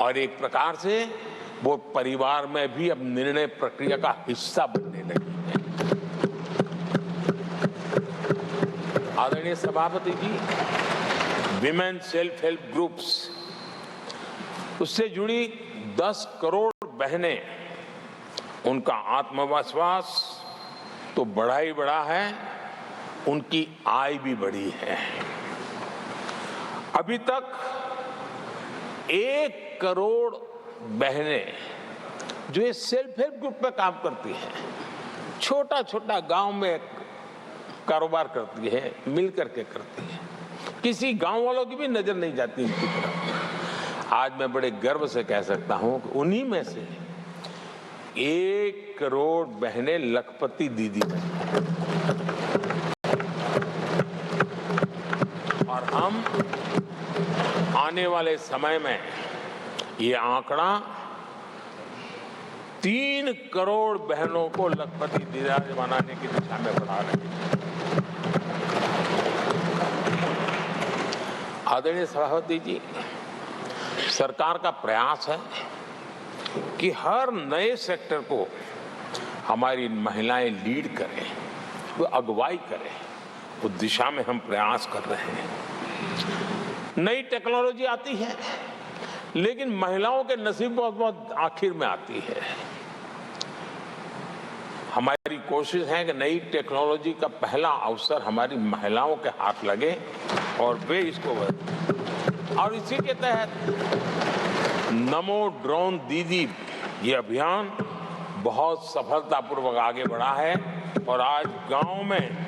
और एक प्रकार से वो परिवार में भी अब निर्णय प्रक्रिया का हिस्सा बनने लगी है। आदरणीय सभापति जी, विमेन सेल्फ हेल्प ग्रुप्स, उससे जुड़ी 10 करोड़ बहनें, उनका आत्मविश्वास तो बढ़ा ही बढ़ा है, उनकी आय भी बढ़ी है। अभी तक 1 करोड़ बहनें जो ये सेल्फ हेल्प ग्रुप में काम करती हैं, छोटा छोटा गांव में कारोबार करती है, मिल करके करती है, किसी गांव वालों की भी नजर नहीं जाती इनकी तरफ। आज मैं बड़े गर्व से कह सकता हूं कि उन्हीं में से 1 करोड़ बहनें लखपति दीदी बनी और हम आने वाले समय में ये आंकड़ा 3 करोड़ बहनों को लखपति दीदी बनाने की दिशा में बढ़ा रहे हैं। आदरणीय सभापति जी, सरकार का प्रयास है कि हर नए सेक्टर को हमारी महिलाएं लीड करें, वो अगुवाई करें, उस दिशा में हम प्रयास कर रहे हैं। नई टेक्नोलॉजी आती है, लेकिन महिलाओं के नसीब बहुत बहुत आखिर में आती है। हमारी कोशिश है कि नई टेक्नोलॉजी का पहला अवसर हमारी महिलाओं के हाथ लगे और वे इसको बदलें। और इसी के तहत नमो ड्रोन दीदी ये अभियान बहुत सफलतापूर्वक आगे बढ़ा है और आज गांव में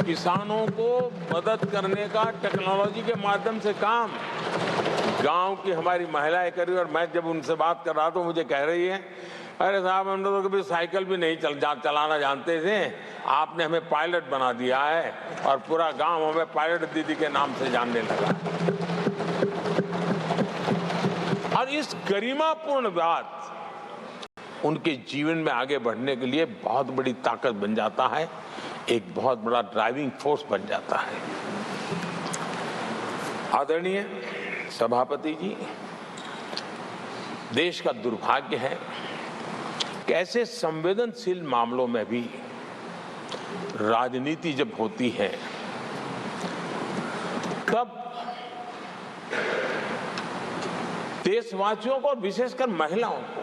किसानों को मदद करने का टेक्नोलॉजी के माध्यम से काम गांव की हमारी महिलाएं कर रही है। और मैं जब उनसे बात कर रहा तो मुझे कह रही है, अरे साहब हम तो कभी साइकिल भी नहीं चलाना जानते थे, आपने हमें पायलट बना दिया है और पूरा गांव हमें पायलट दीदी के नाम से जानने लगा। और इस गरिमापूर्ण बात उनके जीवन में आगे बढ़ने के लिए बहुत बड़ी ताकत बन जाता है, एक बहुत बड़ा ड्राइविंग फोर्स बन जाता है। आदरणीय सभापति जी, देश का दुर्भाग्य है कि ऐसे संवेदनशील मामलों में भी राजनीति जब होती है तब देशवासियों को और विशेषकर महिलाओं को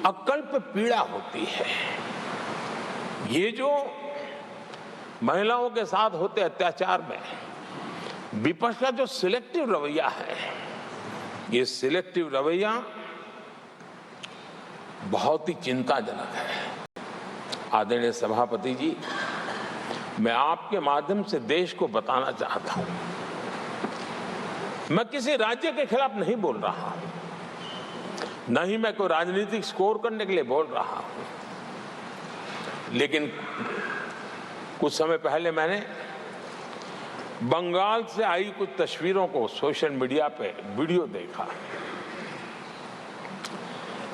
अकल्प पीड़ा होती है। ये जो महिलाओं के साथ होते अत्याचार में विपक्ष का जो सिलेक्टिव रवैया है, ये सिलेक्टिव रवैया बहुत ही चिंताजनक है। आदरणीय सभापति जी, मैं आपके माध्यम से देश को बताना चाहता हूं, मैं किसी राज्य के खिलाफ नहीं बोल रहा हूं, न ही मैं कोई राजनीतिक स्कोर करने के लिए बोल रहा हूं, लेकिन कुछ समय पहले मैंने बंगाल से आई कुछ तस्वीरों को सोशल मीडिया पे वीडियो देखा।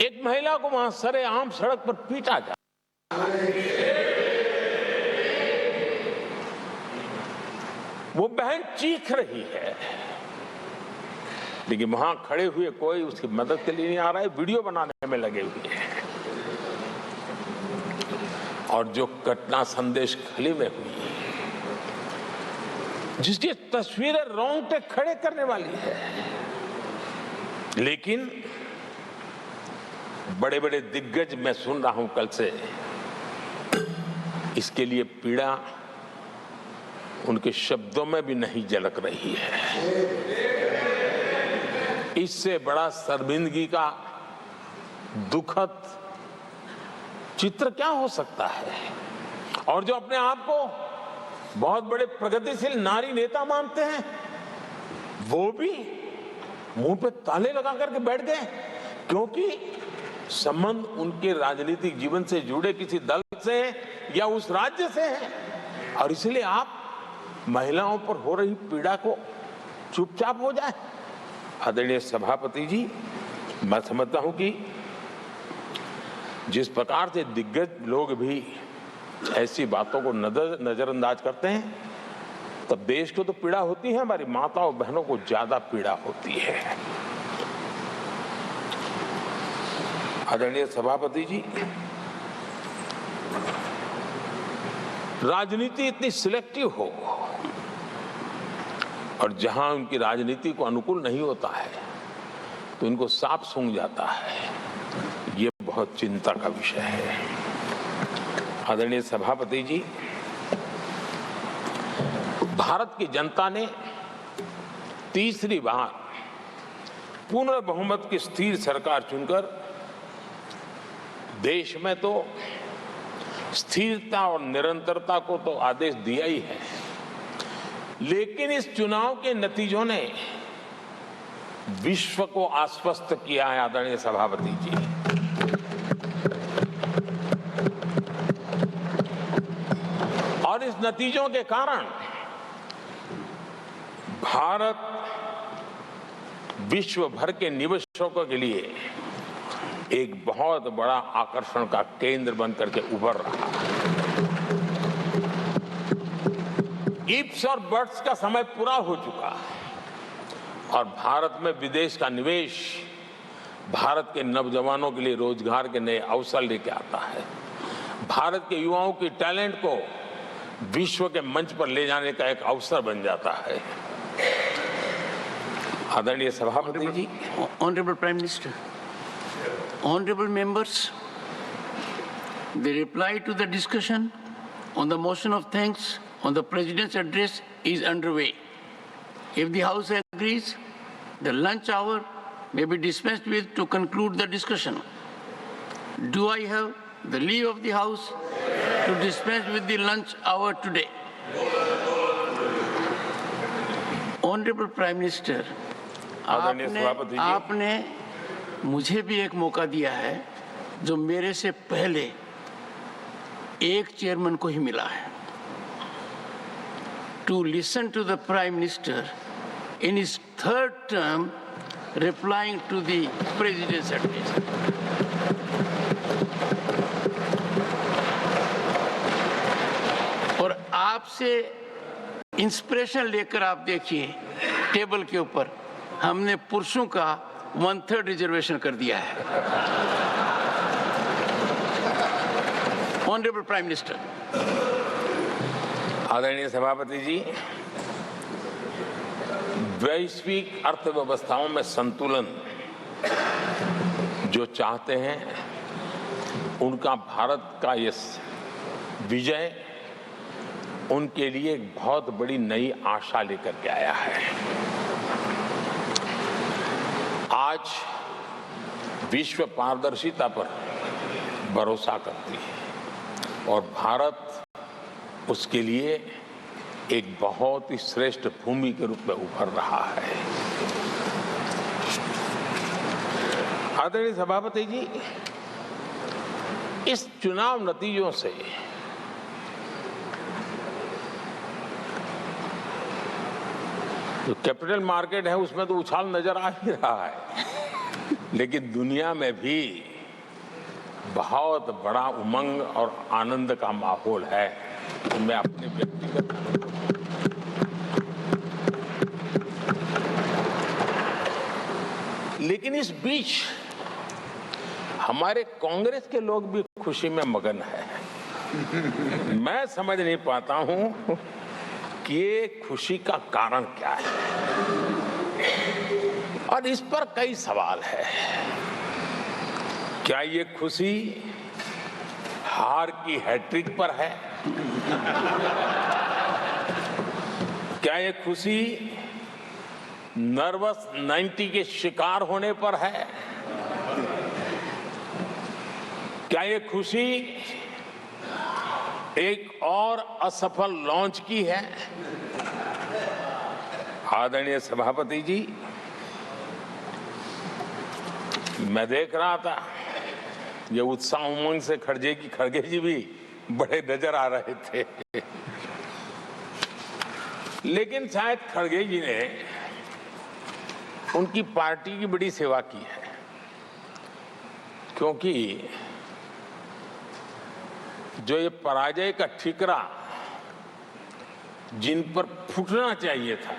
एक महिला को वहां सरेआम सड़क पर पीटा जा, वो बहन चीख रही है, लेकिन वहां खड़े हुए कोई उसकी मदद के लिए नहीं आ रहा है, वीडियो बनाने में लगे हुए हैं। और जो घटना संदेश खली में हुई, जिसकी तस्वीरें रोंगटे खड़े करने वाली है, लेकिन बड़े बड़े दिग्गज मैं सुन रहा हूं कल से, इसके लिए पीड़ा उनके शब्दों में भी नहीं झलक रही है। इससे बड़ा शर्मिंदगी का दुखद चित्र क्या हो सकता है? और जो अपने आप को बहुत बड़े प्रगतिशील नारी नेता मानते हैं, वो भी मुंह पे ताले लगा करके बैठ गए, क्योंकि संबंध उनके राजनीतिक जीवन से जुड़े किसी दल से या उस राज्य से है, और इसलिए आप महिलाओं पर हो रही पीड़ा को चुपचाप हो जाए। आदरणीय सभापति जी, मैं समझता हूं कि जिस प्रकार से दिग्गज लोग भी ऐसी बातों को नजरअंदाज करते हैं, तब देश को तो पीड़ा होती है, हमारी माताओं बहनों को ज्यादा पीड़ा होती है। आदरणीय सभापति जी, राजनीति इतनी सिलेक्टिव हो और जहां उनकी राजनीति को अनुकूल नहीं होता है तो इनको सांप सूंघ जाता है, ये बहुत चिंता का विषय है। आदरणीय सभापति जी, भारत की जनता ने तीसरी बार पूर्ण बहुमत की स्थिर सरकार चुनकर देश में तो स्थिरता और निरंतरता को तो आदेश दिया ही है, लेकिन इस चुनाव के नतीजों ने विश्व को आश्वस्त किया है। आदरणीय सभापति जी, और इस नतीजों के कारण भारत विश्व भर के निवेशकों के लिए एक बहुत बड़ा आकर्षण का केंद्र बनकर के उभर रहा है। इफ्स और बट्स का समय पूरा हो चुका है और भारत में विदेश का निवेश भारत के नौजवानों के लिए रोजगार के नए अवसर लेके आता है, भारत के युवाओं की टैलेंट को विश्व के मंच पर ले जाने का एक अवसर बन जाता है। आदरणीय सभापति ji, honourable prime minister, honorable members, the reply to the discussion on the motion of thanks on the President's address is underway. If the House agrees, the lunch hour may be dispensed with to conclude the discussion. Do I have the leave of the House to dispense with the lunch hour today? Honorable Prime Minister, आपने मुझे भी एक मौका दिया है जो मेरे से पहले एक चेयरमैन को ही मिला है, to listen to the prime minister in his third term replying to the president's address. और आपसे इंस्पिरेशन लेकर आप देखिए, टेबल के ऊपर हमने पुरुषों का 1/3 रिजर्वेशन कर दिया है। ऑनरेबल प्राइम मिनिस्टर, आदरणीय सभापति जी, वैश्विक अर्थव्यवस्थाओं में संतुलन जो चाहते हैं उनका भारत का ये विजय उनके लिए एक बहुत बड़ी नई आशा लेकर के आया है। आज विश्व पारदर्शिता पर भरोसा करती है और भारत उसके लिए एक बहुत ही श्रेष्ठ भूमि के रूप में उभर रहा है। आदरणीय सभापति जी, इस चुनाव नतीजों से जो कैपिटल मार्केट है उसमें तो उछाल नजर आ ही रहा है, लेकिन दुनिया में भी बहुत बड़ा उमंग और आनंद का माहौल है। तो मैं अपने व्यक्तिगत लेकिन इस बीच हमारे कांग्रेस के लोग भी खुशी में मगन है। मैं समझ नहीं पाता हूं कि ये खुशी का कारण क्या है, और इस पर कई सवाल है। क्या ये खुशी हार की हैट्रिक पर है? क्या ये खुशी नर्वस 90 के शिकार होने पर है? क्या ये खुशी एक और असफल लॉन्च की है? आदरणीय सभापति जी, मैं देख रहा था ये उत्साह उमंग से खड़गे जी भी बड़े नजर आ रहे थे, लेकिन शायद खड़गे जी ने उनकी पार्टी की बड़ी सेवा की है, क्योंकि जो ये पराजय का ठिकरा जिन पर फूटना चाहिए था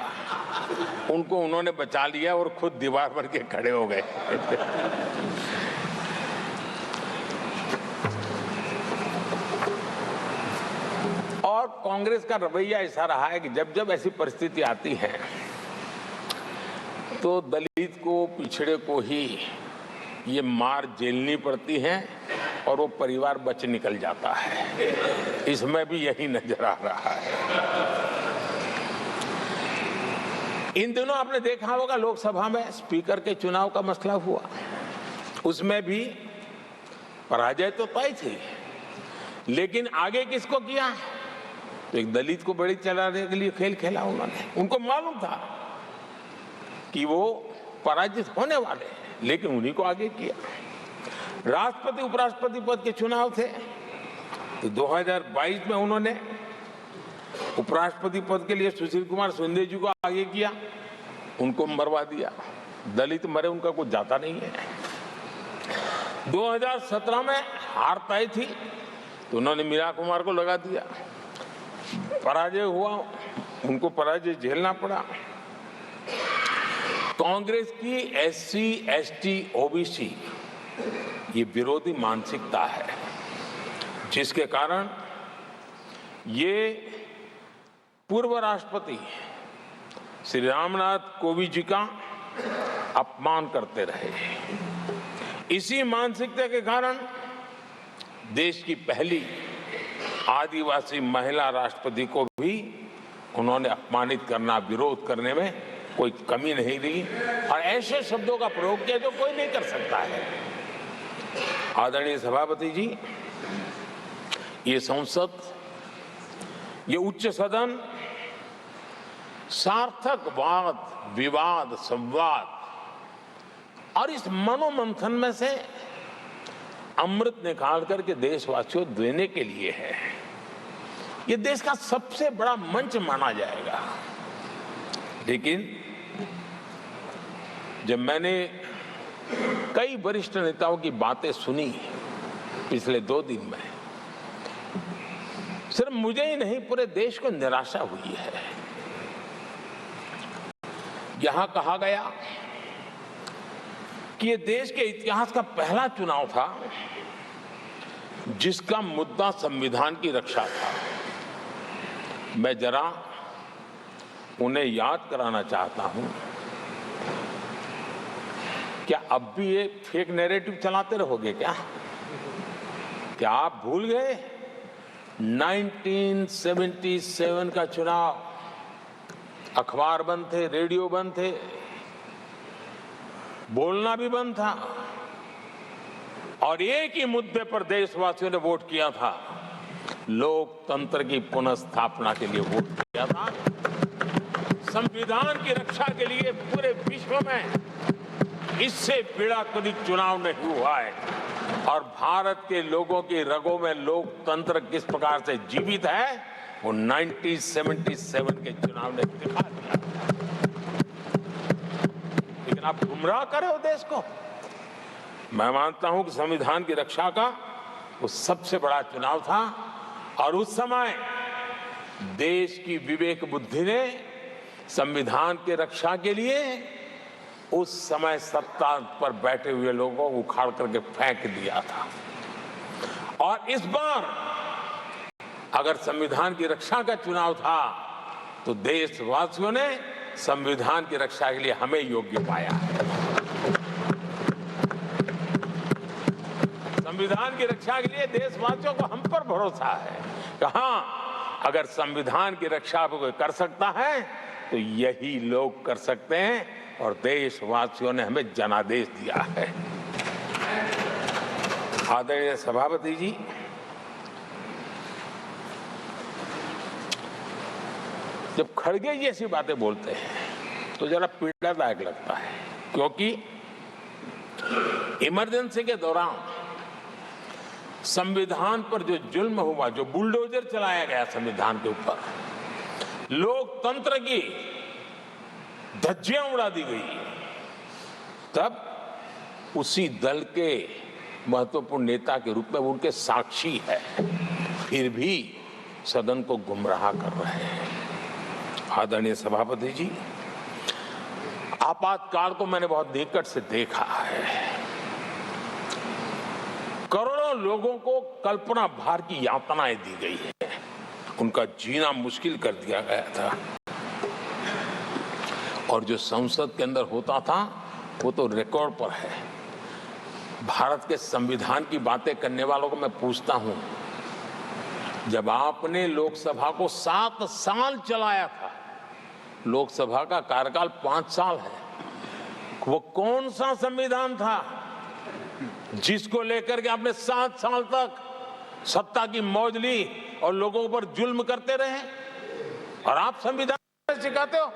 उनको उन्होंने बचा लिया और खुद दीवार पर के खड़े हो गए। और कांग्रेस का रवैया ऐसा रहा है कि जब जब ऐसी परिस्थिति आती है तो दलित को, पिछड़े को ही ये मार झेलनी पड़ती है और वो परिवार बच निकल जाता है। इसमें भी यही नजर आ रहा है। इन दिनों आपने देखा होगा लोकसभा में स्पीकर के चुनाव का मसला हुआ, उसमें भी पराजय तो तय थी, लेकिन आगे किसको किया? तो एक दलित को बड़ी चलाने के लिए खेल खेला उन्होंने। उनको मालूम था कि वो पराजित होने वाले, लेकिन उन्हीं को आगे किया। राष्ट्रपति उपराष्ट्रपति पद के चुनाव थे तो 2022 में उन्होंने उपराष्ट्रपति पद के लिए सुशील कुमार शिंदे जी को आगे किया, उनको मरवा दिया। दलित मरे उनका कुछ जाता नहीं है। 2017 में हार तय थी तो उन्होंने मीरा कुमार को लगा दिया, पराजय हुआ, उनको पराजय झेलना पड़ा। कांग्रेस की एससी, एसटी, ओबीसी ये विरोधी मानसिकता है, जिसके कारण ये पूर्व राष्ट्रपति श्री रामनाथ कोविंद जी का अपमान करते रहे। इसी मानसिकता के कारण देश की पहली आदिवासी महिला राष्ट्रपति को भी उन्होंने अपमानित करना, विरोध करने में कोई कमी नहीं रही, और ऐसे शब्दों का प्रयोग किया जो कोई नहीं कर सकता है। आदरणीय सभापति जी, ये संसद, ये उच्च सदन सार्थक वाद विवाद संवाद और इस मनोमंथन में से अमृत निकाल करके देशवासियों देने के लिए है। ये देश का सबसे बड़ा मंच माना जाएगा। लेकिन जब मैंने कई वरिष्ठ नेताओं की बातें सुनी पिछले 2 दिन में, सिर्फ मुझे ही नहीं पूरे देश को निराशा हुई है। यहां कहा गया कि ये देश के इतिहास का पहला चुनाव था जिसका मुद्दा संविधान की रक्षा था। मैं जरा उन्हें याद कराना चाहता हूं, क्या अब भी ये फेक नैरेटिव चलाते रहोगे क्या आप भूल गए 1977 का चुनाव? अखबार बंद थे, रेडियो बंद थे, बोलना भी बंद था और एक ही मुद्दे पर देशवासियों ने वोट किया था, लोकतंत्र की पुनर्स्थापना के लिए वोट किया था। संविधान की रक्षा के लिए पूरे विश्व में इससे बड़ा कभी चुनाव नहीं हुआ है और भारत के लोगों की रगों में लोकतंत्र किस प्रकार से जीवित है वो 1977 के चुनाव ने दिखा दिया। लेकिन आप गुमराह करे हो देश को। मैं मानता हूं कि संविधान की रक्षा का वो सबसे बड़ा चुनाव था और उस समय देश की विवेक बुद्धि ने संविधान की रक्षा के लिए उस समय सत्ता पर बैठे हुए लोगों को उखाड़ करके फेंक दिया था। और इस बार अगर संविधान की रक्षा का चुनाव था तो देशवासियों ने संविधान की रक्षा के लिए हमें योग्य पाया है। संविधान की रक्षा के लिए देशवासियों को हम पर भरोसा है कि हाँ, अगर संविधान की रक्षा कोई कर सकता है तो यही लोग कर सकते हैं और देशवासियों ने हमें जनादेश दिया है। आदरणीय सभापति जी, जब खड़गे जी ऐसी बातें बोलते हैं तो जरा पीड़ादायक लगता है, क्योंकि इमरजेंसी के दौरान संविधान पर जो जुल्म हुआ, जो बुलडोजर चलाया गया संविधान के ऊपर, लोकतंत्र की धज्जियां उड़ा दी गई, तब उसी दल के महत्वपूर्ण नेता के रूप में वो उनके साक्षी है, फिर भी सदन को गुमराह कर रहे हैं। आदरणीय सभापति जी, आपातकाल को मैंने बहुत निकट से देखा है। करोड़ों लोगों को कल्पना भार की यातनाएं दी गई है, उनका जीना मुश्किल कर दिया गया था और जो संसद के अंदर होता था वो तो रिकॉर्ड पर है। भारत के संविधान की बातें करने वालों को मैं पूछता हूं, जब आपने लोकसभा को 7 साल चलाया था, लोकसभा का कार्यकाल 5 साल है, वो कौन सा संविधान था जिसको लेकर के आपने 7 साल तक सत्ता की मौज ली और लोगों पर जुल्म करते रहे? और आप संविधान सिखाते हो?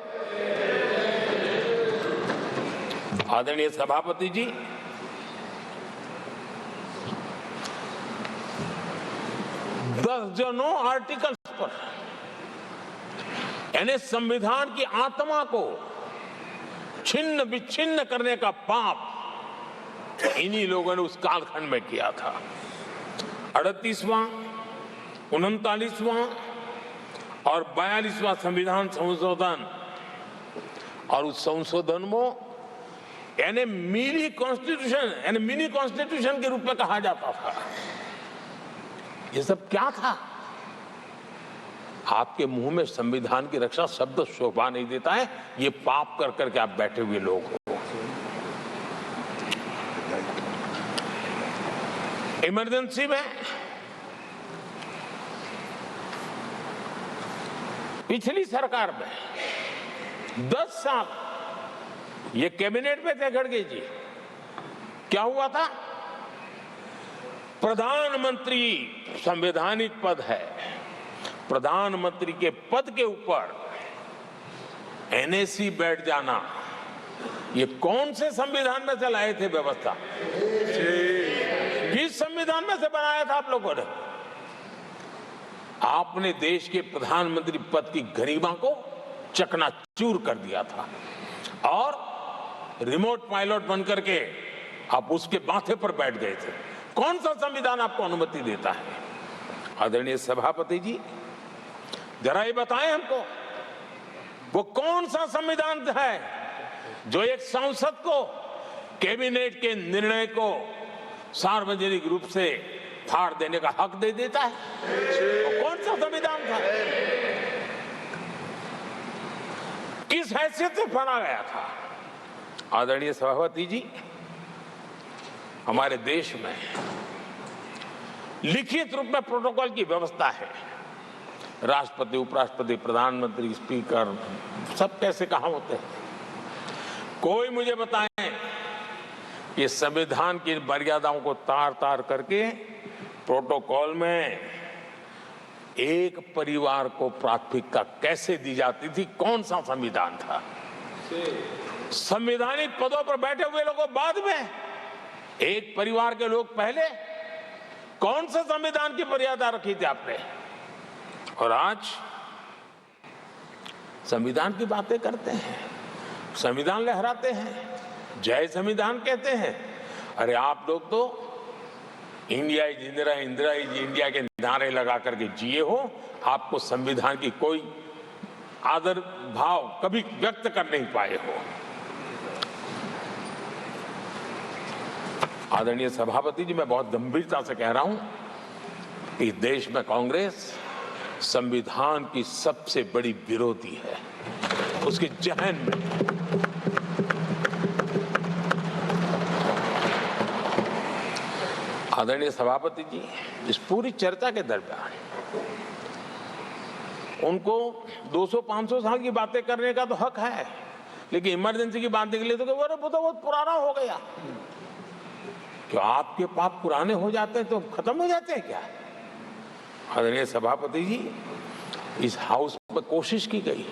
आदरणीय सभापति जी, दर्जनों आर्टिकल्स पर, यानी संविधान की आत्मा को छिन्न विच्छिन्न करने का पाप इन्हीं लोगों ने उस कालखंड में किया था। 38वां, 39वां और 42वां संविधान संशोधन, और उस संशोधन में यानी मिनी कॉन्स्टिट्यूशन, यानी मिनी कॉन्स्टिट्यूशन के रूप में कहा जाता था। ये सब क्या था? आपके मुंह में संविधान की रक्षा शब्द शोभा नहीं देता है। ये पाप कर करके आप बैठे हुए लोग हो। इमरजेंसी में पिछली सरकार में 10 साल ये कैबिनेट में थे खड़गे जी, क्या हुआ था? प्रधानमंत्री संवैधानिक पद है, प्रधानमंत्री के पद के ऊपर एनएसी बैठ जाना, ये कौन से संविधान में से लाए थे व्यवस्था? किस संविधान में से बनाया था आप लोगों ने? आपने देश के प्रधानमंत्री पद की गरिमा को चकनाचूर कर दिया था और रिमोट पायलट बनकर के आप उसके माथे पर बैठ गए थे। कौन सा संविधान आपको अनुमति देता है? आदरणीय सभापति जी, जरा ये बताएं हमको, वो कौन सा संविधान है जो एक सांसद को कैबिनेट के निर्णय को सार्वजनिक रूप से फाड़ देने का हक दे देता है? तो कौन सा संविधान था? किस हैसियत से फाड़ा गया था? आदरणीय सभापति जी, हमारे देश में लिखित रूप में प्रोटोकॉल की व्यवस्था है। राष्ट्रपति, उपराष्ट्रपति, प्रधानमंत्री, स्पीकर सब कैसे कहां होते हैं? कोई मुझे बताएं कि संविधान की मर्यादाओं को तार तार करके प्रोटोकॉल में एक परिवार को प्राथमिकता कैसे दी जाती थी? कौन सा संविधान था? संवैधानिक पदों पर बैठे हुए लोगों बाद में, एक परिवार के लोग पहले। कौन सा संविधान की मर्यादा रखी थी आपने? और आज संविधान की बातें करते हैं, संविधान लहराते हैं, जय संविधान कहते हैं। अरे आप लोग तो India is Indira, Indira is India के नारे लगा करके जिए हो। आपको संविधान की कोई आदर भाव कभी व्यक्त कर नहीं पाए हो। आदरणीय सभापति जी, मैं बहुत गंभीरता से कह रहा हूं कि देश में कांग्रेस संविधान की सबसे बड़ी विरोधी है। उसके जहन में आदरणीय सभापति जी, इस पूरी चर्चा के दरमियान उनको 200-500 साल की बातें करने का तो हक है, लेकिन इमरजेंसी की बात निकले तो वो तो बहुत पुराना हो गया। क्या आपके पाप पुराने हो जाते हैं तो खत्म हो जाते हैं क्या? आदरणीय सभापति जी, इस हाउस में कोशिश की गई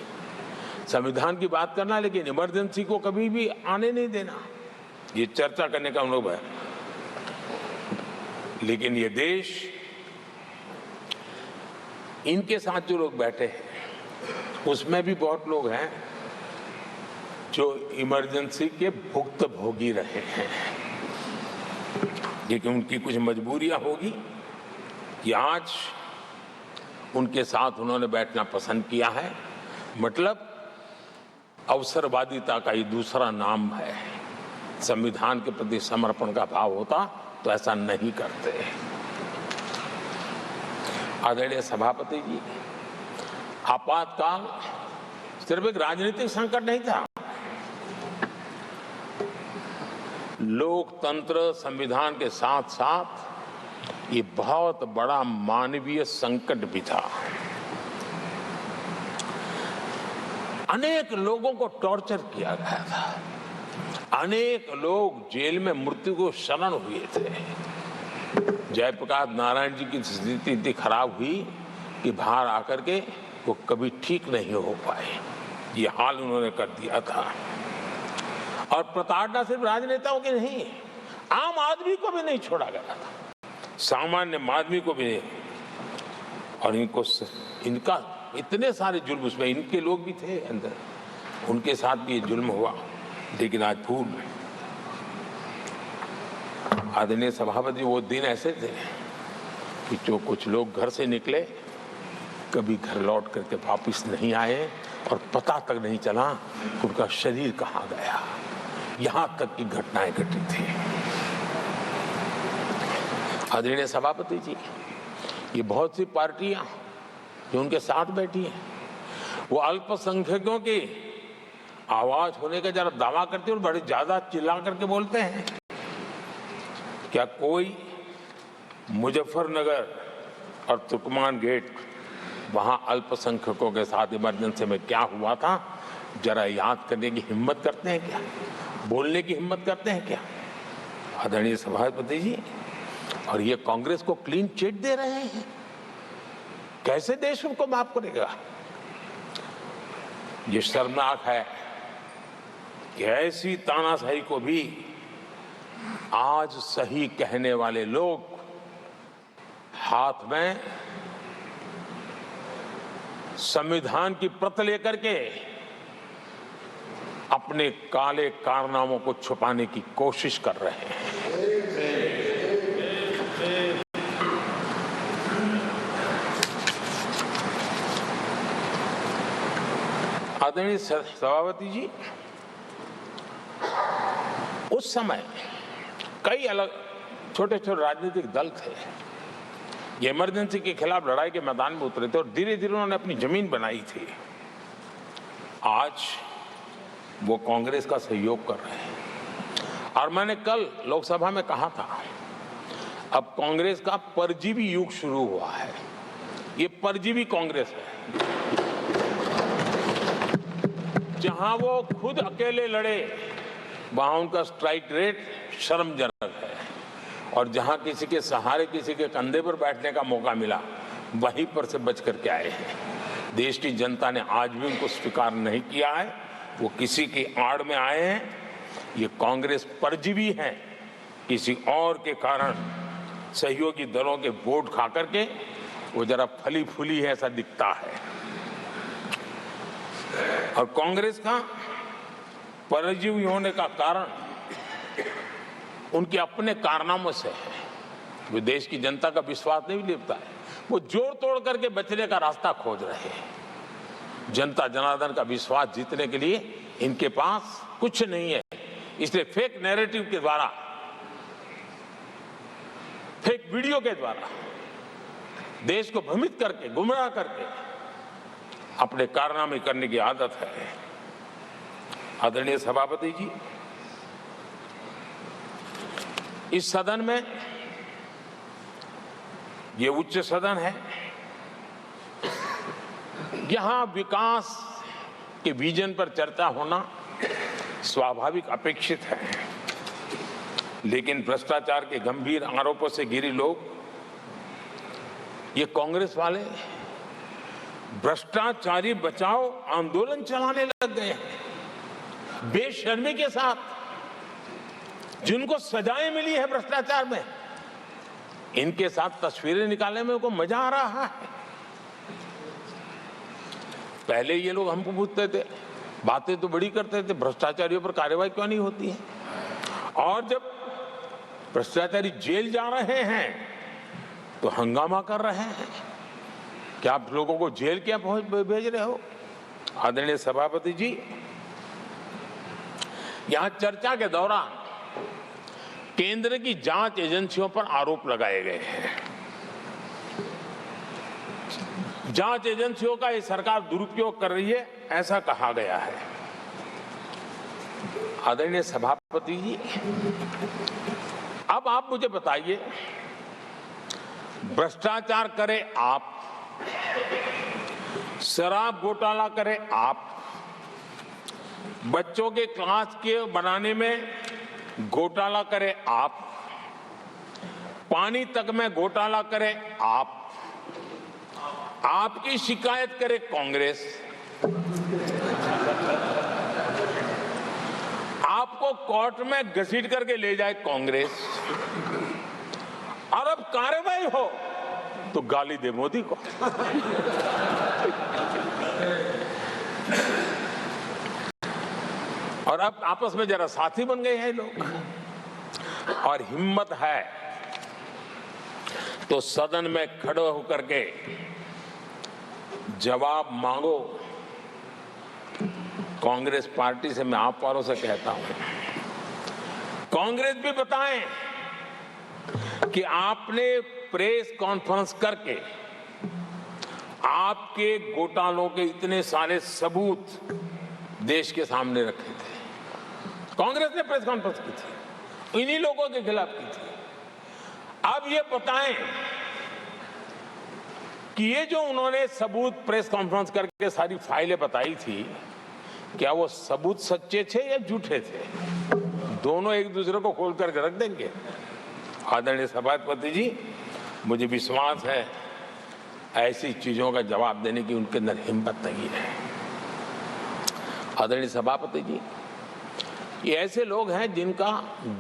संविधान की बात करना, लेकिन इमरजेंसी को कभी भी आने नहीं देना। ये चर्चा करने का अनुभव है, लेकिन ये देश, इनके साथ जो लोग बैठे हैं उसमें भी बहुत लोग हैं जो इमरजेंसी के भुक्तभोगी रहे हैं, लेकिन उनकी कुछ मजबूरियां होगी कि आज उनके साथ उन्होंने बैठना पसंद किया है। मतलब अवसरवादिता का ये दूसरा नाम है। संविधान के प्रति समर्पण का भाव होता तो ऐसा नहीं करते। आदरणीय सभापति जी, आपातकाल सिर्फ एक राजनीतिक संकट नहीं था, लोकतंत्र संविधान के साथ साथ ये बहुत बड़ा मानवीय संकट भी था। अनेक लोगों को टॉर्चर किया गया था, अनेक लोग जेल में मृत्यु को शरण हुए थे। जयप्रकाश नारायण जी की स्थिति इतनी खराब हुई कि बाहर आकर के वो कभी ठीक नहीं हो पाए। ये हाल उन्होंने कर दिया था। और प्रताड़ना सिर्फ राजनेताओं की नहीं, आम आदमी को भी नहीं छोड़ा गया था, सामान्य आदमी को भी नहीं। और इनका इतने सारे जुल्म, उसमें इनके लोग भी थे अंदर, उनके साथ भी ये जुल्म हुआ। लेकिन आज भूल, आदरणीय सभापति, वो दिन ऐसे थे कि जो कुछ लोग घर से निकले कभी घर लौट करके वापिस नहीं आए और पता तक नहीं चला उनका शरीर कहाँ गया। यहां तक की घटनाएं घटी थी। आदरणीय सभापति जी, ये बहुत सी पार्टियां जो उनके साथ बैठी हैं, वो अल्पसंख्यकों की आवाज होने का जरा दावा करते हैं और बड़े ज्यादा चिल्ला करके बोलते हैं। क्या कोई मुजफ्फरनगर और तुर्कमान गेट, वहां अल्पसंख्यकों के साथ इमरजेंसी में क्या हुआ था जरा याद करने की हिम्मत करते हैं क्या? बोलने की हिम्मत करते हैं क्या? आदरणीय सभापति जी, और ये कांग्रेस को क्लीन चिट दे रहे हैं। कैसे देश उनको माफ करेगा? ये शर्मनाक है कि ऐसी तानाशाही को भी आज सही कहने वाले लोग हाथ में संविधान की प्रत लेकर के अपने काले कारनामों को छुपाने की कोशिश कर रहे हैं। आदरणीय सभापति जी, उस समय कई अलग छोटे छोटे राजनीतिक दल थे, ये इमरजेंसी के खिलाफ लड़ाई के मैदान में उतरे थे और धीरे धीरे उन्होंने अपनी जमीन बनाई थी। आज वो कांग्रेस का सहयोग कर रहे हैं और मैंने कल लोकसभा में कहा था, अब कांग्रेस का परजीवी युग शुरू हुआ है। ये परजीवी कांग्रेस है, जहां वो खुद अकेले लड़े वहां उनका स्ट्राइक रेट शर्मजनक है और जहां किसी के सहारे, किसी के कंधे पर बैठने का मौका मिला वहीं पर से बच करके आए हैं। देश की जनता ने आज भी उनको स्वीकार नहीं किया है, वो किसी की आड़ में आए हैं। ये कांग्रेस परजीवी है, किसी और के कारण सहयोगी दलों के वोट खा करके वो जरा फली फूली है ऐसा दिखता है। और कांग्रेस का परजीवी होने का कारण उनके अपने कारनामों से है। वो देश की जनता का विश्वास नहीं लेता है, वो जोड़ तोड़ करके बचने का रास्ता खोज रहे हैं। जनता जनार्दन का विश्वास जीतने के लिए इनके पास कुछ नहीं है, इसलिए फेक नैरेटिव के द्वारा, फेक वीडियो के द्वारा देश को भ्रमित करके, गुमराह करके अपने कारनामे करने की आदत है। आदरणीय सभापति जी, इस सदन में, ये उच्च सदन है, यहां विकास के विजन पर चर्चा होना स्वाभाविक अपेक्षित है, लेकिन भ्रष्टाचार के गंभीर आरोपों से घिरे लोग, ये कांग्रेस वाले भ्रष्टाचारी बचाओ आंदोलन चलाने लग गए हैं बेशर्मी के साथ। जिनको सजाएं मिली है भ्रष्टाचार में, इनके साथ तस्वीरें निकालने में उनको मजा आ रहा है। पहले ये लोग हमको पूछते थे, बातें तो बड़ी करते थे, भ्रष्टाचारियों पर कार्रवाई क्यों नहीं होती है? और जब भ्रष्टाचारी जेल जा रहे हैं तो हंगामा कर रहे हैं। क्या आप लोगों को जेल क्या भेज रहे हो? आदरणीय सभापति जी, यहां चर्चा के दौरान केंद्र की जांच एजेंसियों पर आरोप लगाए गए हैं। जांच एजेंसियों का ये सरकार दुरुपयोग कर रही है, ऐसा कहा गया है। आदरणीय सभापति जी, अब आप मुझे बताइए, भ्रष्टाचार करे आप, शराब घोटाला करे आप, बच्चों के क्लास के बनाने में घोटाला करे आप, पानी तक में घोटाला करे आप, आपकी शिकायत करे कांग्रेस, आपको कोर्ट में घसीट करके ले जाए कांग्रेस, और अब कार्रवाई हो तो गाली दे मोदी को। और अब आपस में जरा साथी बन गए हैं लोग। और हिम्मत है तो सदन में खड़े होकर के जवाब मांगो। कांग्रेस पार्टी से मैं आप वालों से कहता हूं, कांग्रेस भी बताएं कि आपने प्रेस कॉन्फ्रेंस करके आपके घोटालों के इतने सारे सबूत देश के सामने रखे थे। कांग्रेस ने प्रेस कॉन्फ्रेंस की थी, इन्हीं लोगों के खिलाफ की थी। अब ये बताएं कि ये जो उन्होंने सबूत प्रेस कॉन्फ्रेंस करके सारी फाइलें बताई थी, क्या वो सबूत सच्चे थे या झूठे थे? दोनों एक दूसरे को खोल करके रख देंगे। आदरणीय सभापति जी, मुझे विश्वास है ऐसी चीजों का जवाब देने की उनके अंदर हिम्मत नहीं है। आदरणीय सभापति जी, ये ऐसे लोग हैं जिनका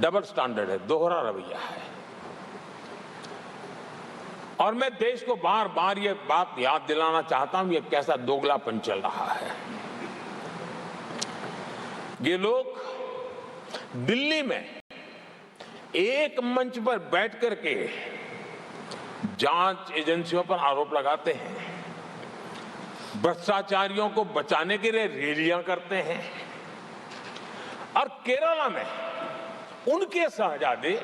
डबल स्टैंडर्ड है, दोहरा रवैया है। और मैं देश को बार बार ये बात याद दिलाना चाहता हूं, ये कैसा दोगलापन चल रहा है। ये लोग दिल्ली में एक मंच पर बैठ करके जांच एजेंसियों पर आरोप लगाते हैं, भ्रष्टाचारियों को बचाने के लिए रैलियां करते हैं, और केरला में उनके शहजादे,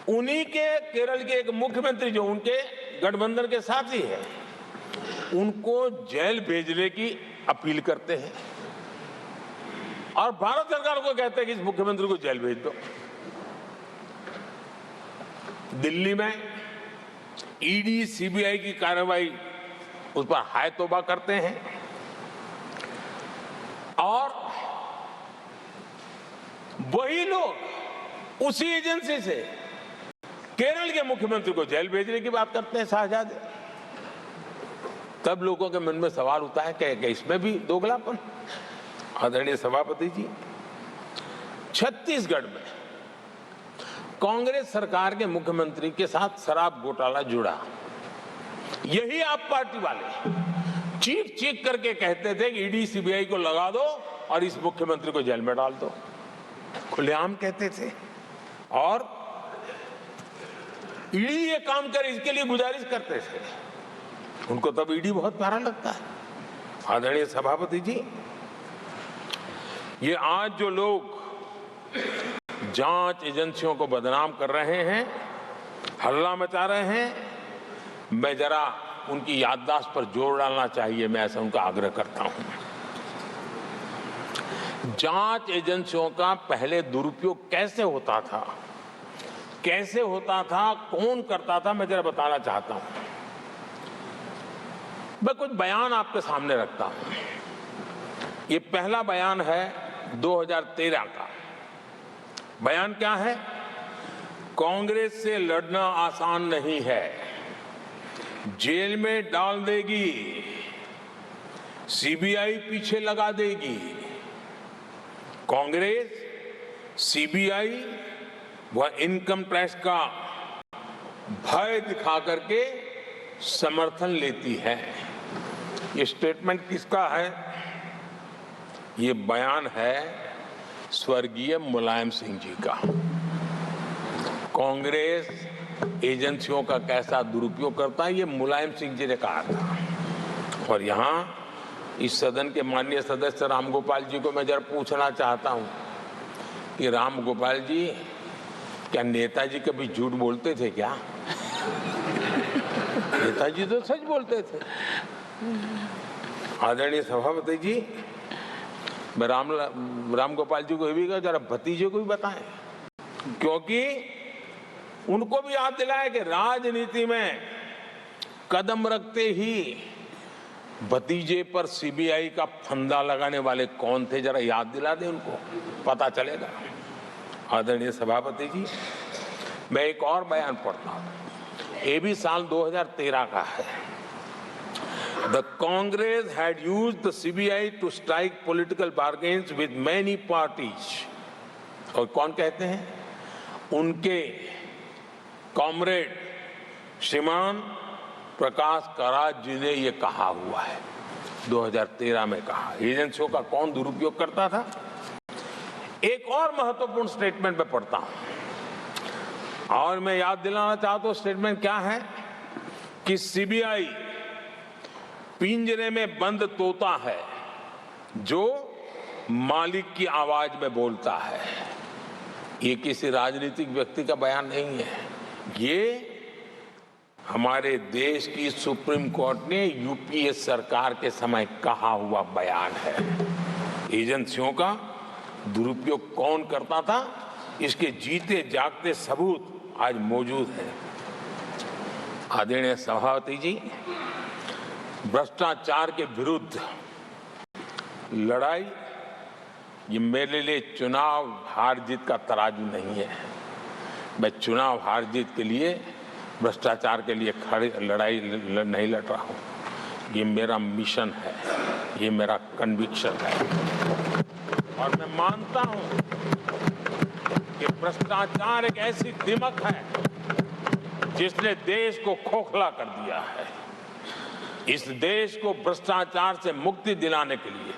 उन्हीं के केरल के एक मुख्यमंत्री जो उनके गठबंधन के साथी है, उनको जेल भेजने की अपील करते हैं और भारत सरकार को कहते हैं कि इस मुख्यमंत्री को जेल भेज दो। दिल्ली में ईडी सीबीआई की कार्रवाई उस पर हाय तौबा करते हैं और वही लोग उसी एजेंसी से केरल के मुख्यमंत्री को जेल भेजने की बात करते हैं शहजादे। तब लोगों के मन में सवाल उठता है कि इसमें भी दोगलापन। आदरणीय सभापति जी, छत्तीसगढ़ में कांग्रेस सरकार के मुख्यमंत्री के साथ शराब घोटाला जुड़ा। यही आप पार्टी वाले चीख चीख करके कहते थे कि ईडी सीबीआई को लगा दो और इस मुख्यमंत्री को जेल में डाल दो, खुलेआम कहते थे। और ईडी ये काम करे इसके लिए गुजारिश करते थे। उनको तब ईडी बहुत प्यारा लगता है। आदरणीय सभापति जी, ये आज जो लोग जांच एजेंसियों को बदनाम कर रहे हैं, हल्ला मचा रहे हैं, मैं जरा उनकी याददाश्त पर जोर डालना चाहिए, मैं ऐसा उनका आग्रह करता हूं। जांच एजेंसियों का पहले दुरुपयोग कैसे होता था, कौन करता था, मैं जरा बताना चाहता हूं। मैं कुछ बयान आपके सामने रखता हूं। ये पहला बयान है 2013 का। बयान क्या है? कांग्रेस से लड़ना आसान नहीं है, जेल में डाल देगी, सीबीआई पीछे लगा देगी। कांग्रेस सीबीआई व इनकम टैक्स का भय दिखा करके समर्थन लेती है। ये स्टेटमेंट किसका है? ये बयान है स्वर्गीय मुलायम सिंह जी का। कांग्रेस एजेंसियों का कैसा दुरुपयोग करता है, ये मुलायम सिंह जी ने कहा था। और यहाँ इस सदन के माननीय सदस्य रामगोपाल जी को मैं जरा पूछना चाहता हूँ कि रामगोपाल जी, क्या नेताजी कभी झूठ बोलते थे क्या? नेताजी तो सच बोलते थे। आदरणीय सभापति जी, मैं रामगोपाल जी को भी कहा जरा भतीजे को भी बताएं, क्योंकि उनको भी याद दिलाए कि राजनीति में कदम रखते ही भतीजे पर सीबीआई का फंदा लगाने वाले कौन थे, जरा याद दिला दें उनको, पता चलेगा। आदरणीय सभापति जी, मैं एक और बयान पढ़ता हूं, ये भी साल 2013 का है। The Congress had used the CBI to strike political bargains with many parties. और कौन कहते हैं? उनके कॉमरेड श्रीमान प्रकाश करात जी ने ये कहा हुआ है, 2013 में कहा। एजेंसियों का कौन दुरुपयोग करता था? एक और महत्वपूर्ण स्टेटमेंट में पढ़ता हूं और मैं याद दिलाना चाहता हूं, स्टेटमेंट क्या है कि सीबीआई पिंजरे में बंद तोता है जो मालिक की आवाज में बोलता है। ये किसी राजनीतिक व्यक्ति का बयान नहीं है, ये हमारे देश की सुप्रीम कोर्ट ने यूपीए सरकार के समय कहा हुआ बयान है। एजेंसियों का दुरुपयोग कौन करता था, इसके जीते जागते सबूत आज मौजूद है। आदरणीय सभापति जी, भ्रष्टाचार के विरुद्ध लड़ाई ये मेरे लिए चुनाव हार जीत का तराजू नहीं है। मैं चुनाव हार जीत के लिए, भ्रष्टाचार के लिए खड़ी लड़ाई नहीं लड़ रहा हूँ। ये मेरा मिशन है, ये मेरा कन्विक्शन है और मैं मानता हूँ कि भ्रष्टाचार एक ऐसी दिमक है जिसने देश को खोखला कर दिया है। इस देश को भ्रष्टाचार से मुक्ति दिलाने के लिए,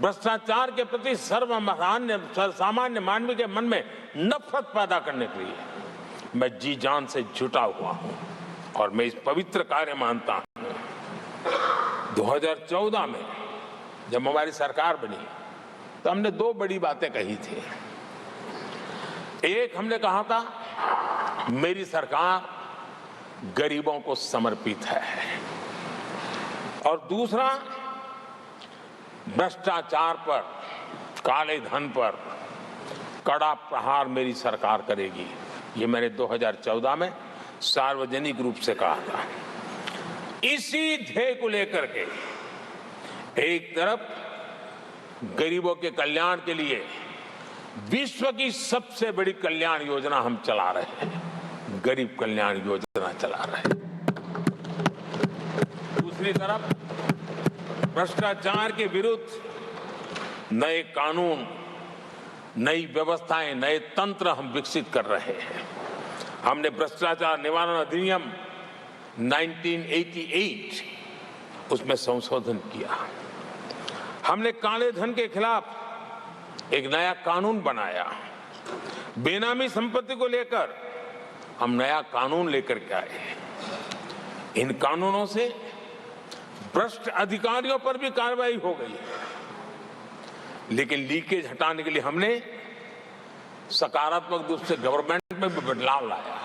भ्रष्टाचार के प्रति सामान्य मानव के मन में नफरत पैदा करने के लिए मैं जी जान से जुटा हुआ हूं और मैं इस पवित्र कार्य मानता हूं। 2014 में जब हमारी सरकार बनी तो हमने दो बड़ी बातें कही थी। एक, हमने कहा था मेरी सरकार गरीबों को समर्पित है, और दूसरा, भ्रष्टाचार पर, काले धन पर कड़ा प्रहार मेरी सरकार करेगी। ये मैंने 2014 में सार्वजनिक रूप से कहा था। इसी ध्येय को लेकर के एक तरफ गरीबों के कल्याण के लिए विश्व की सबसे बड़ी कल्याण योजना हम चला रहे हैं, गरीब कल्याण योजना चला रहे हैं। दूसरी तरफ भ्रष्टाचार के विरुद्ध नए कानून, नई व्यवस्थाएं, नए तंत्र हम विकसित कर रहे हैं। हमने भ्रष्टाचार निवारण अधिनियम 1988 उसमें संशोधन किया। हमने काले धन के खिलाफ एक नया कानून बनाया। बेनामी संपत्ति को लेकर हम नया कानून लेकर के आए। इन कानूनों से भ्रष्ट अधिकारियों पर भी कार्रवाई हो गई, लेकिन लीकेज हटाने के लिए हमने सकारात्मक रूप से गवर्नमेंट में भी बदलाव लाया।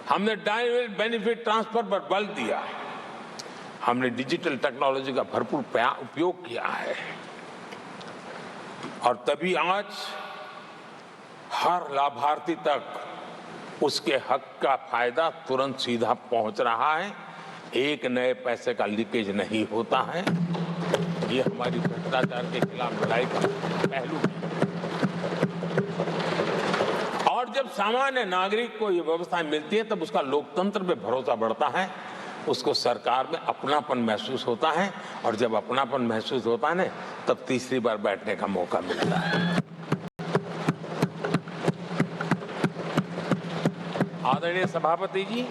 हमने डायरेक्ट बेनिफिट ट्रांसफर पर बल दिया। हमने डिजिटल टेक्नोलॉजी का भरपूर उपयोग किया है, और तभी आज हर लाभार्थी तक उसके हक का फायदा तुरंत सीधा पहुंच रहा है। एक नए पैसे का लीकेज नहीं होता है। ये हमारी भ्रष्टाचार के खिलाफ लड़ाई का पहलू है। और जब सामान्य नागरिक को ये व्यवस्थाएं मिलती है, तब उसका लोकतंत्र पे भरोसा बढ़ता है, उसको सरकार में अपनापन महसूस होता है, और जब अपनापन महसूस होता है ना, तब तीसरी बार बैठने का मौका मिलता है। आदरणीय सभापति जी,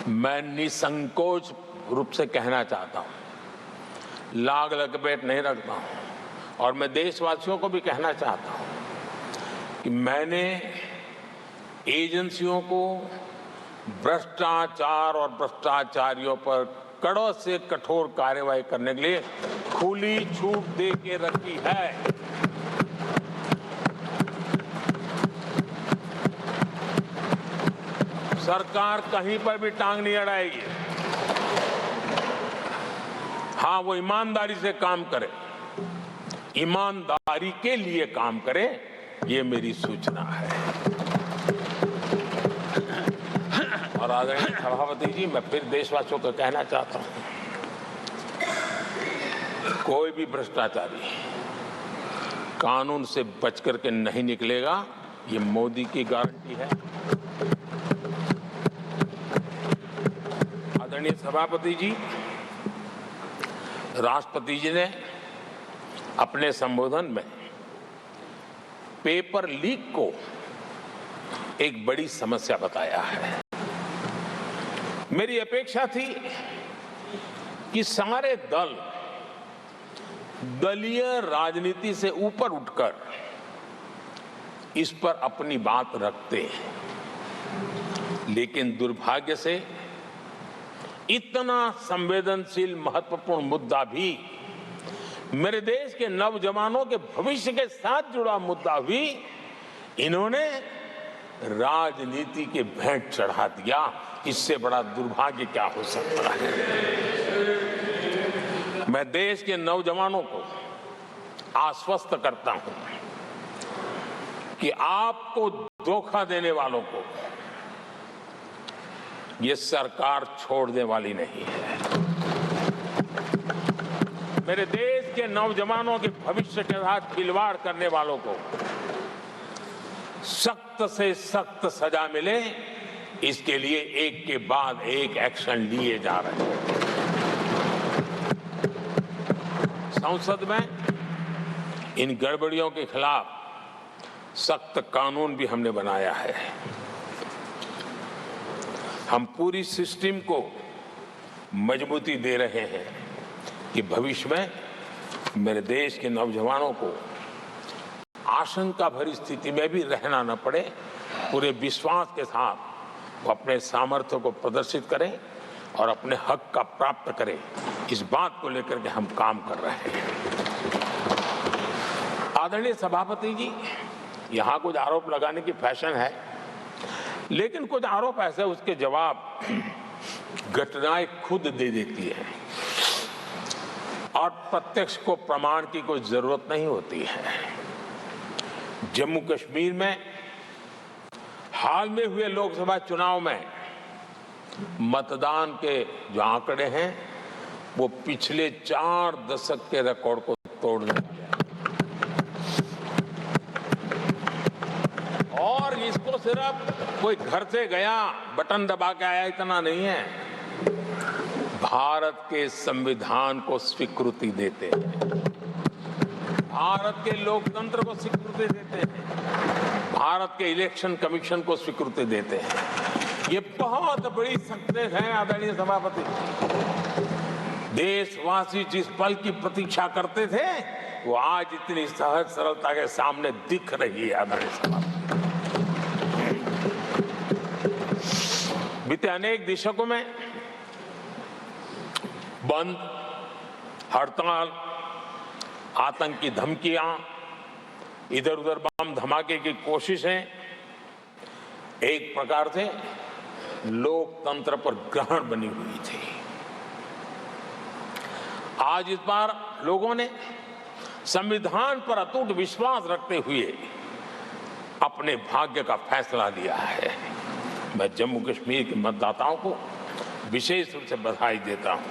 मैं निसंकोच रूप से कहना चाहता हूं, लाग लपेट नहीं रखता हूं, और मैं देशवासियों को भी कहना चाहता हूं कि मैंने एजेंसियों को भ्रष्टाचार और भ्रष्टाचारियों पर कड़ों से कठोर कार्रवाई करने के लिए खुली छूट दे के रखी है। सरकार कहीं पर भी टांग नहीं अड़ाएगी। हाँ, वो ईमानदारी से काम करे, ईमानदारी के लिए काम करे, ये मेरी सूचना है। और आदरणीय सभापति जी, मैं फिर देशवासियों को कहना चाहता हूं, कोई भी भ्रष्टाचारी कानून से बच करके नहीं निकलेगा, ये मोदी की गारंटी है। आदरणीय सभापति जी, राष्ट्रपति जी ने अपने संबोधन में पेपर लीक को एक बड़ी समस्या बताया है। मेरी अपेक्षा थी कि सारे दल दलीय राजनीति से ऊपर उठकर इस पर अपनी बात रखते हैं, लेकिन दुर्भाग्य से इतना संवेदनशील महत्वपूर्ण मुद्दा भी, मेरे देश के नौजवानों के भविष्य के साथ जुड़ा मुद्दा भी इन्होंने राजनीति के भेंट चढ़ा दिया। इससे बड़ा दुर्भाग्य क्या हो सकता है। मैं देश के नौजवानों को आश्वस्त करता हूं कि आपको धोखा देने वालों को ये सरकार छोड़ने वाली नहीं है। मेरे देश के नौजवानों के भविष्य के साथ खिलवाड़ करने वालों को सख्त से सख्त सजा मिले, इसके लिए एक के बाद एक एक्शन लिए जा रहे हैं। संसद में इन गड़बड़ियों के खिलाफ सख्त कानून भी हमने बनाया है। हम पूरी सिस्टम को मजबूती दे रहे हैं कि भविष्य में मेरे देश के नौजवानों को आशंका भरी स्थिति में भी रहना न पड़े। पूरे विश्वास के साथ वो अपने सामर्थ्य को प्रदर्शित करें और अपने हक का प्राप्त करे, इस बात को लेकर के हम काम कर रहे हैं। आदरणीय सभापति जी, यहाँ कुछ आरोप लगाने की फैशन है, लेकिन कुछ आरोप ऐसे उसके जवाब घटनाएं खुद दे देती है और प्रत्यक्ष को प्रमाण की कोई जरूरत नहीं होती है। जम्मू कश्मीर में हाल में हुए लोकसभा चुनाव में मतदान के जो आंकड़े हैं वो पिछले 4 दशक के रिकॉर्ड को तोड़ने वाले हैं। और इसको सिर्फ कोई घर से गया बटन दबा के आया इतना नहीं है, भारत के संविधान को स्वीकृति देते हैं, भारत के लोकतंत्र को स्वीकृति देते हैं, भारत के इलेक्शन कमीशन को स्वीकृति देते हैं। ये बहुत बड़ी सक्सेस है आदरणीय सभापति। देशवासी जिस पल की प्रतीक्षा करते थे वो आज इतनी सहज सरलता के सामने दिख रही है। आदरणीय सभापति, बीते अनेक दशकों में बंद, हड़ताल, आतंकी धमकियां, इधर उधर बम धमाके की कोशिशें एक प्रकार से लोकतंत्र पर ग्रहण बनी हुई थी। आज इस बार लोगों ने संविधान पर अटूट विश्वास रखते हुए अपने भाग्य का फैसला लिया है। मैं जम्मू कश्मीर के मतदाताओं को विशेष रूप से बधाई देता हूं।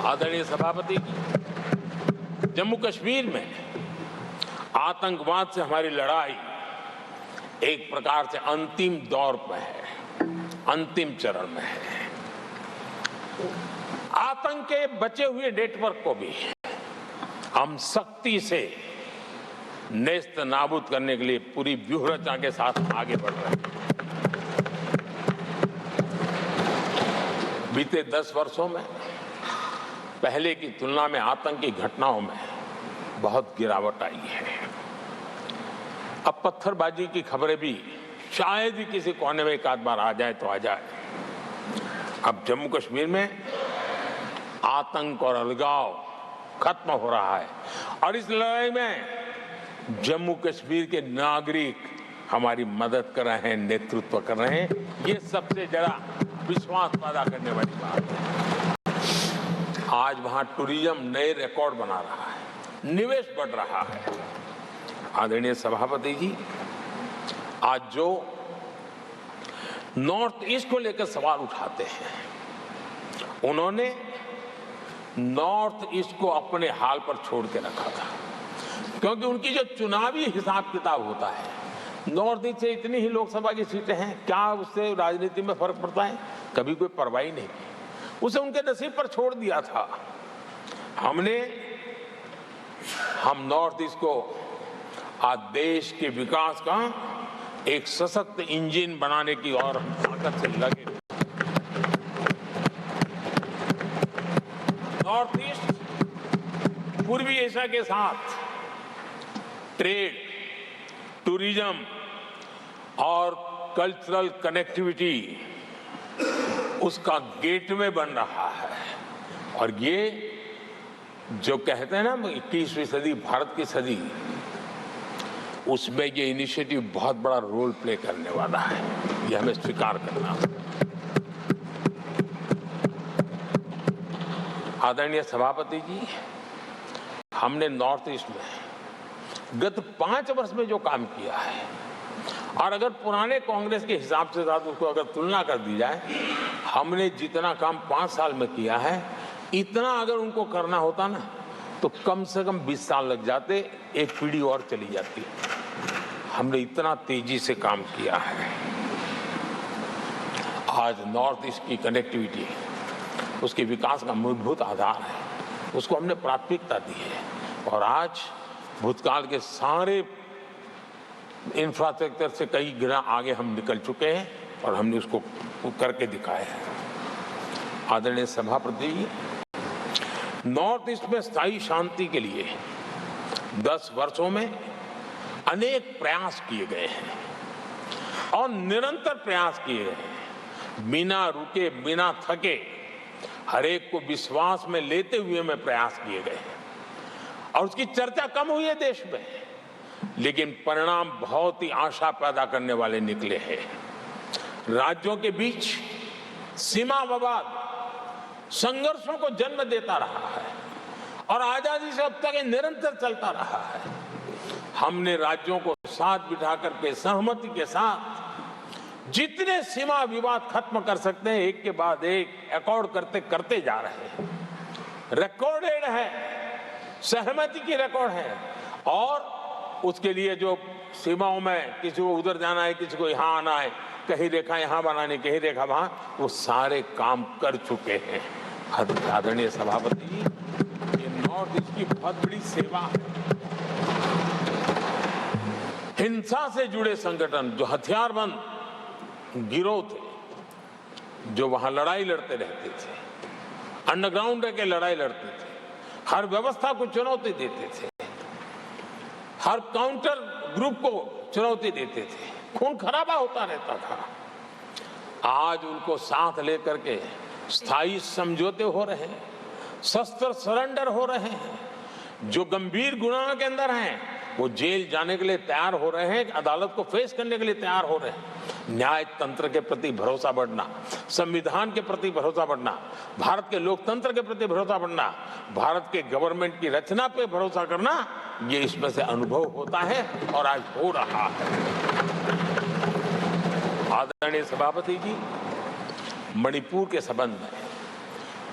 आदरणीय सभापति, जम्मू कश्मीर में आतंकवाद से हमारी लड़ाई एक प्रकार से अंतिम दौर पर है, अंतिम चरण में है। आतंक के बचे हुए नेटवर्क को भी हम सख्ती से नेस्त नाबूद करने के लिए पूरी व्यूहरचना के साथ आगे बढ़ रहे हैं। बीते 10 वर्षों में पहले की तुलना में आतंकी घटनाओं में बहुत गिरावट आई है। अब पत्थरबाजी की खबरें भी शायद ही किसी कोने में एक आध बार आ जाए तो आ जाए। अब जम्मू कश्मीर में आतंक और अलगाव खत्म हो रहा है और इस लड़ाई में जम्मू कश्मीर के नागरिक हमारी मदद कर रहे हैं, नेतृत्व कर रहे हैं। ये सबसे ज्यादा विश्वास पैदा करने वाली बात है। आज वहां टूरिज्म नए रिकॉर्ड बना रहा है, निवेश बढ़ रहा है। आदरणीय सभापति जी, आज जो नॉर्थ ईस्ट को लेकर सवाल उठाते हैं, उन्होंने नॉर्थ ईस्ट को अपने हाल पर छोड़ के रखा था, क्योंकि उनकी जो चुनावी हिसाब किताब होता है, नॉर्थ ईस्ट से इतनी ही लोकसभा की सीटें हैं, क्या उससे राजनीति में फर्क पड़ता है? कभी कोई परवाह नहीं की, उसे उनके नसीब पर छोड़ दिया था। हम नॉर्थ ईस्ट को आज देश के विकास का एक सशक्त इंजन बनाने की ओर ताकत से लगे। नॉर्थ ईस्ट पूर्वी एशिया के साथ ट्रेड, टूरिज्म और कल्चरल कनेक्टिविटी उसका गेटवे बन रहा है। और ये जो कहते हैं ना 21वीं सदी भारत की सदी, उसमें ये इनिशिएटिव बहुत बड़ा रोल प्ले करने वाला है। ये हमें स्वीकार करना है। आदरणीय सभापति जी, हमने नॉर्थ ईस्ट में गत 5 वर्ष में जो काम किया है, और अगर पुराने कांग्रेस के हिसाब से साथ उसको अगर तुलना कर दी जाए, हमने जितना काम 5 साल में किया है, इतना अगर उनको करना होता ना तो कम से कम 20 साल लग जाते, एक पीढ़ी और चली जाती। हमने इतना तेजी से काम किया है। आज नॉर्थ ईस्ट की कनेक्टिविटी उसके विकास का मूलभूत आधार है, उसको हमने प्राथमिकता दी है। और आज भूतकाल के सारे इंफ्रास्ट्रक्चर से कई गुना आगे हम निकल चुके हैं और हमने उसको करके दिखाया है। आदरणीय सभापति जी, नॉर्थ ईस्ट में स्थायी शांति के लिए 10 वर्षों में अनेक प्रयास किए गए हैं और निरंतर प्रयास किए गए हैं। बिना रुके बिना थके हर एक को विश्वास में लेते हुए में प्रयास किए गए हैं और उसकी चर्चा कम हुई है देश में, लेकिन परिणाम बहुत ही आशा पैदा करने वाले निकले हैं। राज्यों के बीच सीमा विवाद संघर्षों को जन्म देता रहा है और आजादी से अब तक ये निरंतर चलता रहा है। हमने राज्यों को साथ बिठा करके सहमति के साथ जितने सीमा विवाद खत्म कर सकते हैं एक के बाद एक अकॉर्ड करते करते जा रहे हैं। रिकॉर्डेड है, सहमति की रिकॉर्ड है और उसके लिए जो सीमाओं में किसी को उधर जाना है, किसी को यहाँ आना है, कहीं रेखा यहाँ बनानी, कहीं रेखा वहां, वो सारे काम कर चुके हैं। आदरणीय सभापति जी, ये नॉर्थ ईस्ट की बहुत बड़ी सेवा है। हिंसा से जुड़े संगठन, जो हथियारबंद गिरोह थे, जो वहां लड़ाई लड़ते रहते थे, अंडरग्राउंड रह के लड़ाई लड़ते थे, हर व्यवस्था को चुनौती देते थे, हर काउंटर ग्रुप को चुनौती देते थे, खून खराबा होता रहता था। आज उनको साथ लेकर के स्थायी समझौते हो रहे हैं, शस्त्र सरेंडर हो रहे हैं। जो गंभीर गुनाह के अंदर हैं वो जेल जाने के लिए तैयार हो रहे हैं, अदालत को फेस करने के लिए तैयार हो रहे हैं। न्याय तंत्र के प्रति भरोसा बढ़ना, संविधान के प्रति भरोसा बढ़ना, भारत के लोकतंत्र के प्रति भरोसा बढ़ना, भारत के गवर्नमेंट की रचना पे भरोसा करना, ये इसमें से अनुभव होता है और आज हो रहा है। आदरणीय सभापति जी, मणिपुर के संबंध में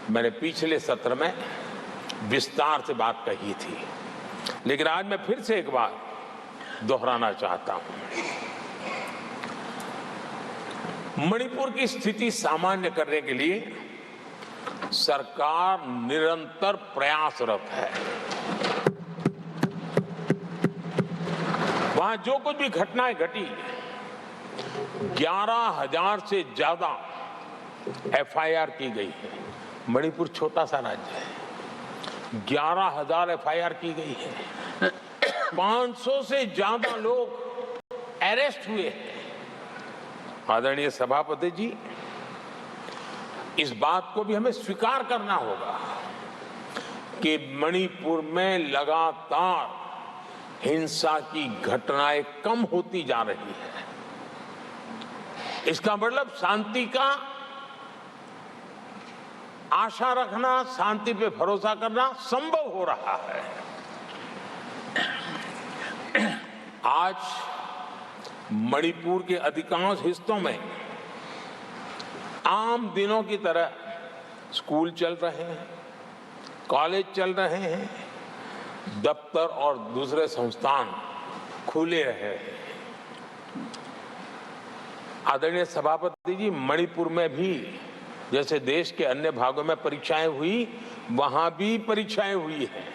मैंने पिछले सत्र में विस्तार से बात कही थी, लेकिन आज मैं फिर से एक बार दोहराना चाहता हूं। मणिपुर की स्थिति सामान्य करने के लिए सरकार निरंतर प्रयासरत है। वहां जो कुछ भी घटनाएं घटी, 11,000 से ज्यादा एफआईआर की गई है। मणिपुर छोटा सा राज्य है, 11,000 एफआईआर की गई है, 500 से ज्यादा लोग अरेस्ट हुए हैं। आदरणीय सभापति जी, इस बात को भी हमें स्वीकार करना होगा कि मणिपुर में लगातार हिंसा की घटनाएं कम होती जा रही है। इसका मतलब शांति का आशा रखना, शांति पे भरोसा करना संभव हो रहा है। आज मणिपुर के अधिकांश हिस्सों में आम दिनों की तरह स्कूल चल रहे हैं, कॉलेज चल रहे हैं, दफ्तर और दूसरे संस्थान खुले रहे हैं। आदरणीय सभापति जी, मणिपुर में भी जैसे देश के अन्य भागों में परीक्षाएं हुई, वहां भी परीक्षाएं हुई हैं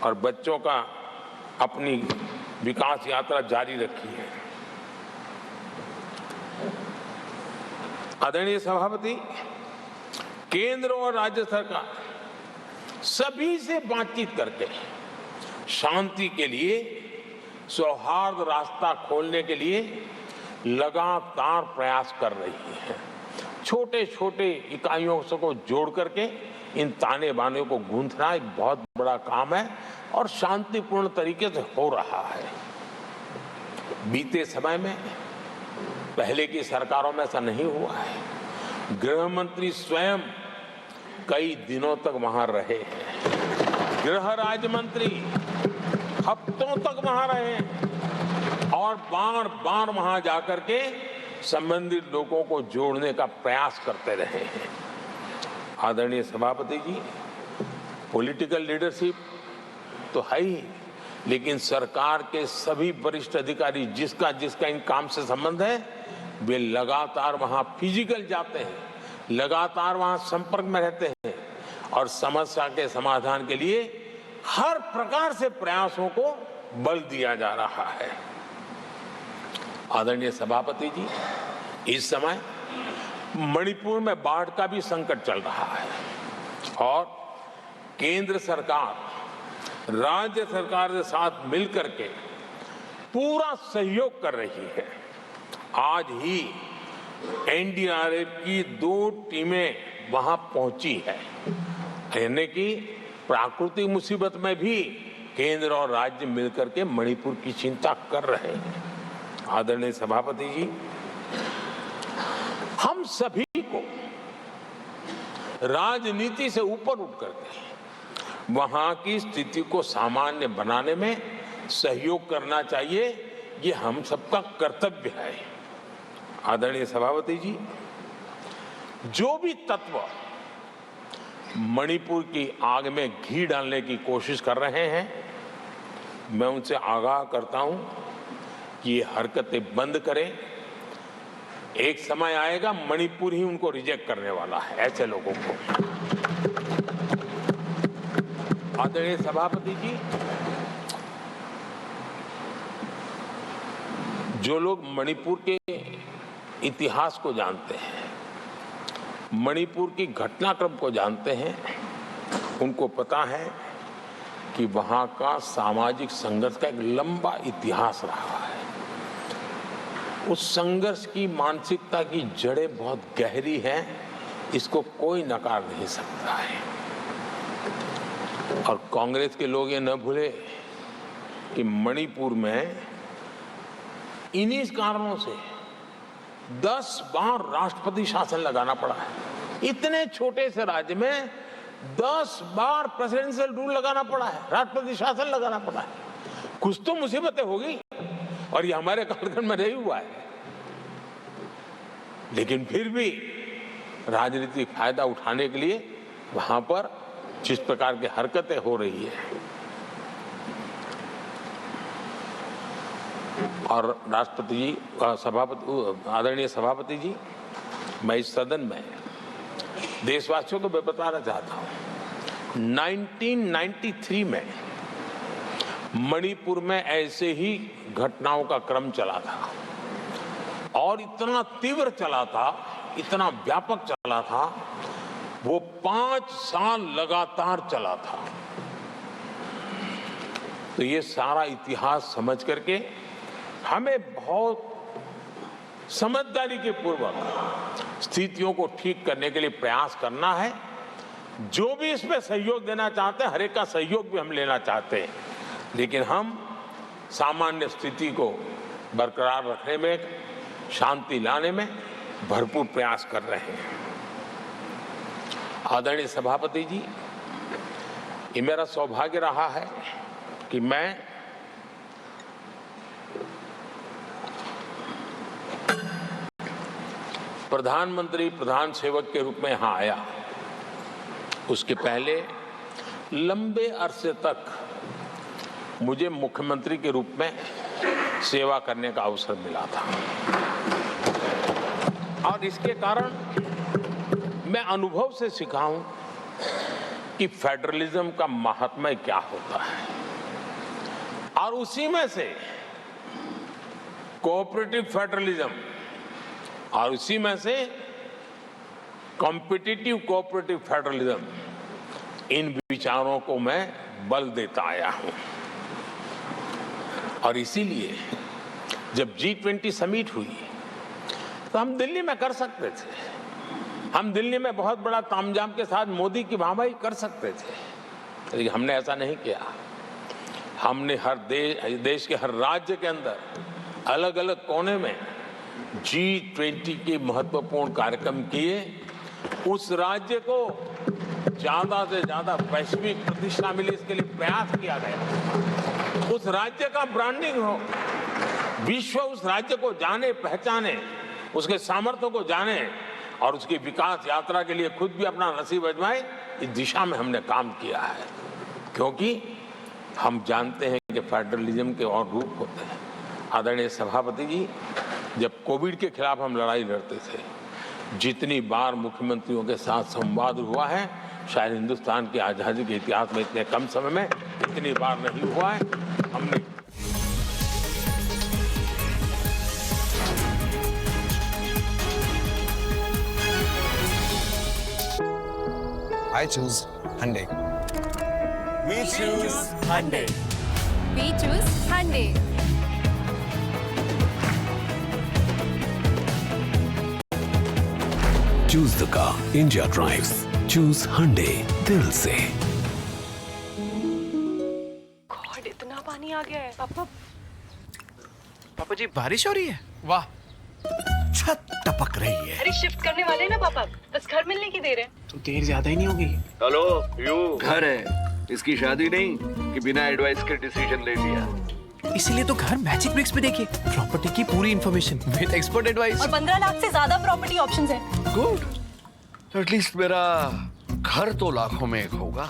और बच्चों का अपनी विकास यात्रा जारी रखी है। आदरणीय सभापति, केंद्र और राज्य सरकार सभी से बातचीत करके शांति के लिए, सौहार्द रास्ता खोलने के लिए लगातार प्रयास कर रही है। छोटे छोटे इकाइयों को जोड़ करके इन ताने बाने को गूंथना एक बहुत बड़ा काम है और शांतिपूर्ण तरीके से हो रहा है। बीते समय में पहले की सरकारों में ऐसा नहीं हुआ है। गृह मंत्री स्वयं कई दिनों तक वहां रहे हैं, गृह राज्य मंत्री हफ्तों तक वहां रहे और बार बार वहां जाकर के संबंधित लोगों को जोड़ने का प्रयास करते रहे हैं। आदरणीय सभापति जी, पॉलिटिकल लीडरशिप तो है ही, लेकिन सरकार के सभी वरिष्ठ अधिकारी जिसका जिसका इन काम से संबंध है, वे लगातार वहां फिजिकल जाते हैं, लगातार वहां संपर्क में रहते हैं और समस्या के समाधान के लिए हर प्रकार से प्रयासों को बल दिया जा रहा है। आदरणीय सभापति जी, इस समय मणिपुर में बाढ़ का भी संकट चल रहा है और केंद्र सरकार राज्य सरकार के साथ मिलकर के पूरा सहयोग कर रही है। आज ही एनडीआरएफ की 2 टीमें वहां पहुंची है, यानी कि प्राकृतिक मुसीबत में भी केंद्र और राज्य मिलकर के मणिपुर की चिंता कर रहे हैं। आदरणीय सभापति जी, हम सभी को राजनीति से ऊपर उठ करके वहां की स्थिति को सामान्य बनाने में सहयोग करना चाहिए, ये हम सबका कर्तव्य है। आदरणीय सभापति जी, जो भी तत्व मणिपुर की आग में घी डालने की कोशिश कर रहे हैं, मैं उनसे आगाह करता हूं कि ये हरकतें बंद करें। एक समय आएगा मणिपुर ही उनको रिजेक्ट करने वाला है, ऐसे लोगों को। आदरणीय सभापति जी, जो लोग मणिपुर के इतिहास को जानते हैं, मणिपुर की घटनाक्रम को जानते हैं, उनको पता है कि वहां का सामाजिक संघर्ष का एक लंबा इतिहास रहा है। उस संघर्ष की मानसिकता की जड़ें बहुत गहरी हैं, इसको कोई नकार नहीं सकता है। और कांग्रेस के लोग ये न भूले कि मणिपुर में इन्हीं कारणों से 10 बार राष्ट्रपति शासन लगाना पड़ा है। इतने छोटे से राज्य में 10 बार प्रेसिडेंशियल रूल लगाना पड़ा है, राष्ट्रपति शासन लगाना पड़ा है। कुछ तो मुसीबतें होगी और ये हमारे कालखंड में नहीं हुआ है, लेकिन फिर भी राजनीतिक फायदा उठाने के लिए वहां पर जिस प्रकार की हरकतें हो रही है, और राष्ट्रपति जी, आदरणीय सभापति जी, मैं इस सदन में देशवासियों को मैं बताना चाहता हूं, 1993 में मणिपुर में ऐसे ही घटनाओं का क्रम चला था और इतना तीव्र चला था, इतना व्यापक चला था, वो 5 साल लगातार चला था। तो ये सारा इतिहास समझ करके हमें बहुत समझदारी के पूर्वक स्थितियों को ठीक करने के लिए प्रयास करना है। जो भी इसमें सहयोग देना चाहते हैं, हर एक का सहयोग भी हम लेना चाहते हैं, लेकिन हम सामान्य स्थिति को बरकरार रखने में, शांति लाने में भरपूर प्रयास कर रहे हैं। आदरणीय सभापति जी, ये मेरा सौभाग्य रहा है कि मैं प्रधानमंत्री प्रधान सेवक के रूप में यहां आया। उसके पहले लंबे अरसे तक मुझे मुख्यमंत्री के रूप में सेवा करने का अवसर मिला था, और इसके कारण मैं अनुभव से सीखा हूं कि फेडरलिज्म का महात्म्य क्या होता है, और उसी में से कोऑपरेटिव फेडरलिज्म और उसी में से कॉम्पिटिटिव कोऑपरेटिव फेडरलिज्म, इन विचारों को मैं बल देता आया हूं। और इसीलिए जब G20 समिट हुई तो हम दिल्ली में कर सकते थे, हम दिल्ली में बहुत बड़ा तामझाम के साथ मोदी की वाहवाही कर सकते थे, लेकिन हमने ऐसा नहीं किया। हमने हर देश के हर राज्य के अंदर अलग अलग कोने में G20 के महत्वपूर्ण कार्यक्रम किए। उस राज्य को ज्यादा से ज्यादा वैश्विक प्रतिष्ठा मिले, इसके लिए प्रयास किया गया। उस राज्य का ब्रांडिंग हो, विश्व उस राज्य को जाने पहचाने, उसके सामर्थ्य को जाने और उसकी विकास यात्रा के लिए खुद भी अपना नसीब आजमाए, इस दिशा में हमने काम किया है। क्योंकि हम जानते हैं कि फेडरलिज्म के और रूप होते हैं। आदरणीय सभापति जी, जब कोविड के खिलाफ हम लड़ाई लड़ते थे, जितनी बार मुख्यमंत्रियों के साथ संवाद हुआ है, शायद हिंदुस्तान की आजादी के इतिहास में इतने कम समय में इतनी बार नहीं हुआ है। हमने I choose Hyundai. We choose Hyundai. We choose Hyundai. Choose the car India drives. Choose Hyundai, दिल से। गॉड, इतना पानी आ गया है। पापा जी बारिश हो रही है। वाह, छत टपक रही है। अरे शिफ्ट करने वाले हैं ना पापा, बस घर मिलने की देर है। तो देर ज्यादा ही नहीं होगी। हेलो, यू घर है, इसकी शादी नहीं कि बिना एडवाइस के डिसीजन ले लिया। इसीलिए तो घर मैजिक ब्रिक्स पे देखिए, प्रॉपर्टी की पूरी इंफॉर्मेशन विद एक्सपर्ट एडवाइस। और 15 लाख से ज्यादा प्रॉपर्टी ऑप्शंस हैं। गुड, एटलीस्ट मेरा घर तो लाखों में एक होगा।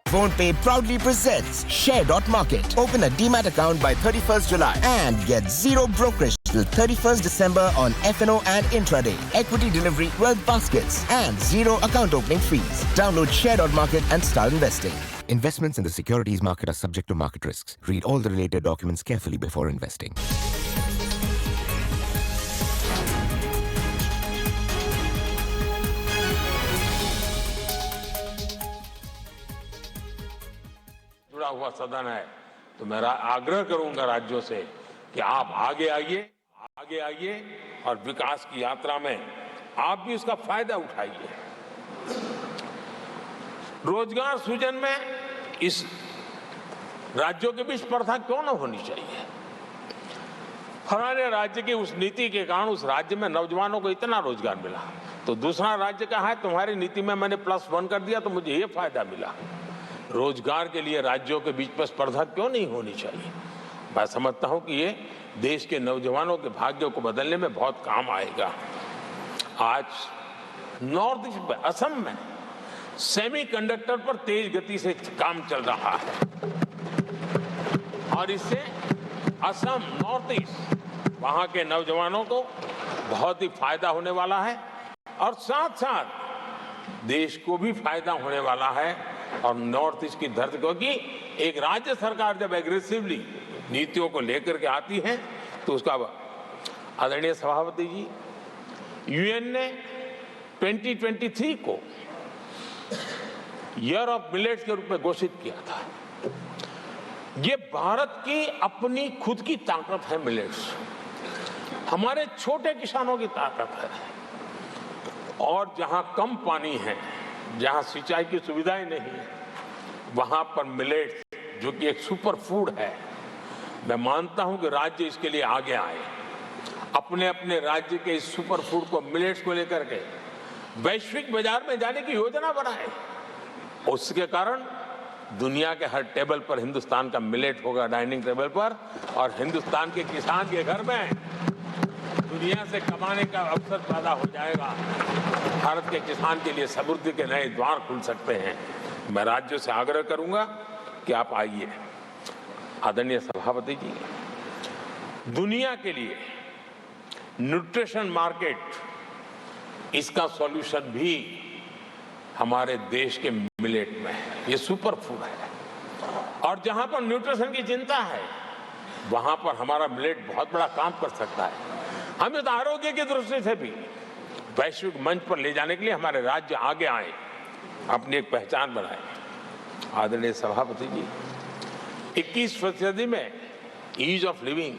PhonePe proudly presents Share.Market. Open a Demat account by 31st July and get zero brokerage till 31st December on F&O and intraday, equity delivery, wealth baskets, and zero account opening fees. Download Share.Market and start investing. Investments in the securities market are subject to market risks. Read all the related documents carefully before investing. जुड़ा हुआ सदन है, तो मैं आग्रह करूंगा राज्यों से कि आप आगे आइए और विकास की यात्रा में आप भी उसका फायदा उठाइए। रोजगार सृजन में इस राज्यों के बीच स्पर्धा क्यों न होनी चाहिए। फलाने राज्य की उस नीति के कारण उस राज्य में नौजवानों को इतना रोजगार मिला, तो दूसरा राज्य का है तुम्हारी नीति में मैंने +1 कर दिया तो मुझे ये फायदा मिला। रोजगार के लिए राज्यों के बीच पर स्पर्धा क्यों नहीं होनी चाहिए। मैं समझता हूं कि ये देश के नौजवानों के भाग्यों को बदलने में बहुत काम आएगा। आज नॉर्थ ईस्ट में, असम में सेमीकंडक्टर पर तेज गति से काम चल रहा है और इससे असम, नॉर्थ ईस्ट, वहां के नौजवानों को बहुत ही फायदा होने वाला है और साथ साथ देश को भी फायदा होने वाला है। और नॉर्थ ईस्ट की धरती, क्योंकि एक राज्य सरकार जब एग्रेसिवली नीतियों को लेकर के आती है तो उसका, आदरणीय सभापति जी, यूएन ने 2023 को ईयर ऑफ मिलेट्स के रूप में घोषित किया था। ये भारत की अपनी खुद की ताकत है। मिलेट्स हमारे छोटे किसानों की ताकत है और जहां कम पानी है, जहां सिंचाई की सुविधाएं नहीं, वहां पर मिलेट्स, जो कि एक सुपर फूड है, मैं मानता हूं कि राज्य इसके लिए आगे आए, अपने अपने राज्य के इस सुपर फूड को, मिलेट्स को लेकर के वैश्विक बाजार में जाने की योजना बनाए। उसके कारण दुनिया के हर टेबल पर हिंदुस्तान का मिलेट होगा, डाइनिंग टेबल पर, और हिंदुस्तान के किसान के घर में दुनिया से कमाने का अवसर पैदा हो जाएगा। भारत के किसान के लिए समृद्धि के नए द्वार खुल सकते हैं। मैं राज्यों से आग्रह करूंगा कि आप आइए। आदरणीय सभापति जी, दुनिया के लिए न्यूट्रिशन मार्केट, इसका सॉल्यूशन भी हमारे देश के मिलेट में है। ये सुपर फूड है और जहां पर न्यूट्रिशन की चिंता है वहां पर हमारा मिलेट बहुत बड़ा काम कर सकता है। हम इस आरोग्य की दृष्टि से भी वैश्विक मंच पर ले जाने के लिए हमारे राज्य आगे आए, अपनी एक पहचान बनाए। आदरणीय सभापति जी, 21वीं सदी में ईज ऑफ लिविंग,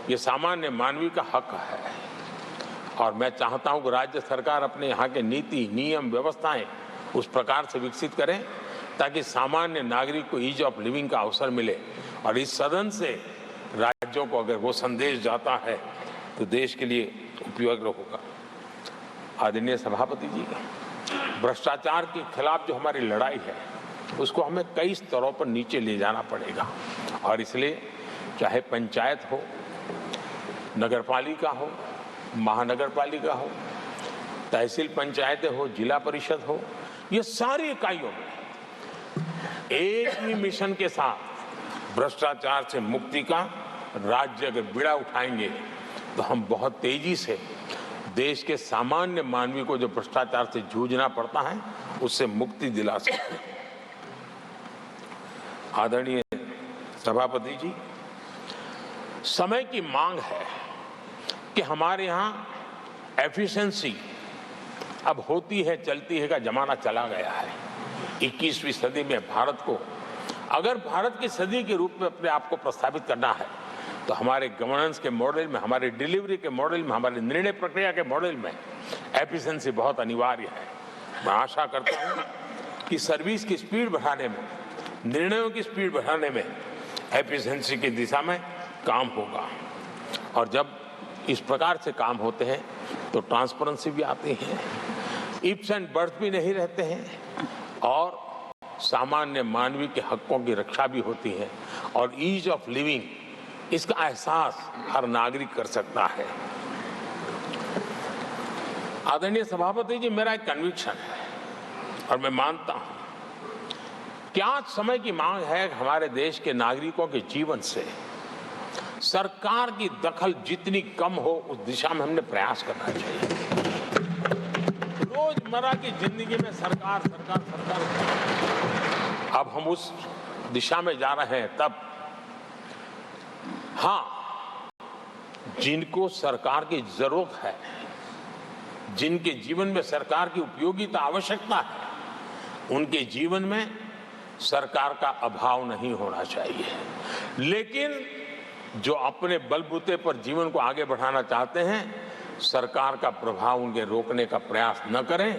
ये सामान्य मानवीय का हक है और मैं चाहता हूं कि राज्य सरकार अपने यहाँ के नीति, नियम, व्यवस्थाएं उस प्रकार से विकसित करें ताकि सामान्य नागरिक को ईज ऑफ लिविंग का अवसर मिले। और इस सदन से राज्यों को अगर वो संदेश जाता है तो देश के लिए उपयोगी होगा। आदरणीय सभापति जी, भ्रष्टाचार के खिलाफ जो हमारी लड़ाई है उसको हमें कई स्तरों पर नीचे ले जाना पड़ेगा और इसलिए चाहे पंचायत हो, नगरपालिका हो, महानगर पालिका हो, तहसील पंचायतें हो, जिला परिषद हो, ये सारी इकाइयों में एक ही मिशन के साथ भ्रष्टाचार से मुक्ति का राज्य अगर बीड़ा उठाएंगे तो हम बहुत तेजी से देश के सामान्य मानवी को जो भ्रष्टाचार से जूझना पड़ता है उससे मुक्ति दिला सकते हैं। आदरणीय सभापति जी, समय की मांग है कि हमारे यहाँ एफिशिएंसी अब होती है चलती है का जमाना चला गया है। 21वीं सदी में भारत को, अगर भारत की सदी के रूप में अपने आप को प्रस्तावित करना है तो हमारे गवर्नेंस के मॉडल में, हमारे डिलीवरी के मॉडल में, हमारे निर्णय प्रक्रिया के मॉडल में एफिशिएंसी बहुत अनिवार्य है। मैं आशा करता हूँ कि सर्विस की स्पीड बढ़ाने में, निर्णयों की स्पीड बढ़ाने में एफिशिएंसी की दिशा में काम होगा। और जब इस प्रकार से काम होते हैं तो ट्रांसपेरेंसी भी आती है, इफ्स एंड बट्स भी नहीं रहते हैं और सामान्य मानवीय के हकों की रक्षा भी होती है और ईज ऑफ लिविंग इसका एहसास हर नागरिक कर सकता है। आदरणीय सभापति जी, मेरा एक कन्विक्शन है और मैं मानता हूं कि आज समय की मांग है कि हमारे देश के नागरिकों के जीवन से सरकार की दखल जितनी कम हो उस दिशा में हमने प्रयास करना चाहिए। रोजमर्रा की जिंदगी में सरकार सरकार सरकार, अब हम उस दिशा में जा रहे हैं। तब हाँ, जिनको सरकार की जरूरत है, जिनके जीवन में सरकार की उपयोगिता आवश्यकता है, उनके जीवन में सरकार का अभाव नहीं होना चाहिए। लेकिन जो अपने बलबूते पर जीवन को आगे बढ़ाना चाहते हैं, सरकार का प्रभाव उनके रोकने का प्रयास न करें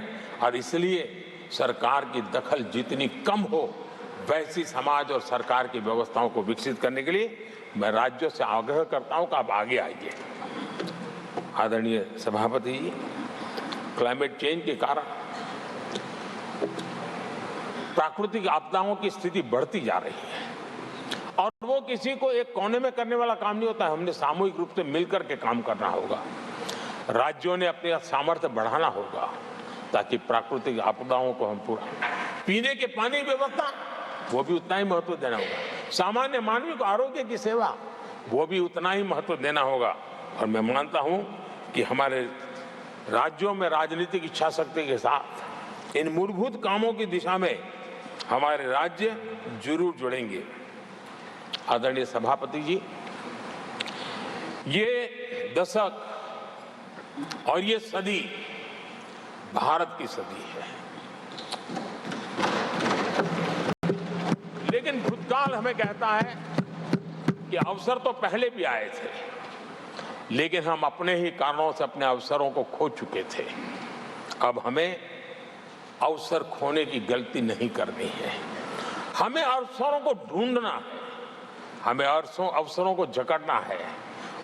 और इसलिए सरकार की दखल जितनी कम हो वैसी समाज और सरकार की व्यवस्थाओं को विकसित करने के लिए मैं राज्यों से आग्रह करता हूं कि आप आगे आइए। आदरणीय सभापति जी, क्लाइमेट चेंज के कारण प्राकृतिक आपदाओं की स्थिति बढ़ती जा रही है और वो किसी को एक कोने में करने वाला काम नहीं होता है। हमने सामूहिक रूप से मिलकर के काम करना होगा। राज्यों ने अपने सामर्थ्य बढ़ाना होगा ताकि प्राकृतिक आपदाओं को हम पूरा, पीने के पानी की व्यवस्था वो भी उतना ही महत्व देना होगा। सामान्य मानवीय को आरोग्य की सेवा वो भी उतना ही महत्व देना होगा। और मैं मानता हूं कि हमारे राज्यों में राजनीतिक इच्छा शक्ति के साथ इन मूलभूत कामों की दिशा में हमारे राज्य जरूर जुड़ेंगे। आदरणीय सभापति जी, ये दशक और ये सदी भारत की सदी है, लेकिन भूतकाल हमें कहता है कि अवसर तो पहले भी आए थे, लेकिन हम अपने ही कारणों से अपने अवसरों को खो चुके थे। अब हमें अवसर खोने की गलती नहीं करनी है। हमें अवसरों को ढूंढना है, हमें अवसरों को जकड़ना है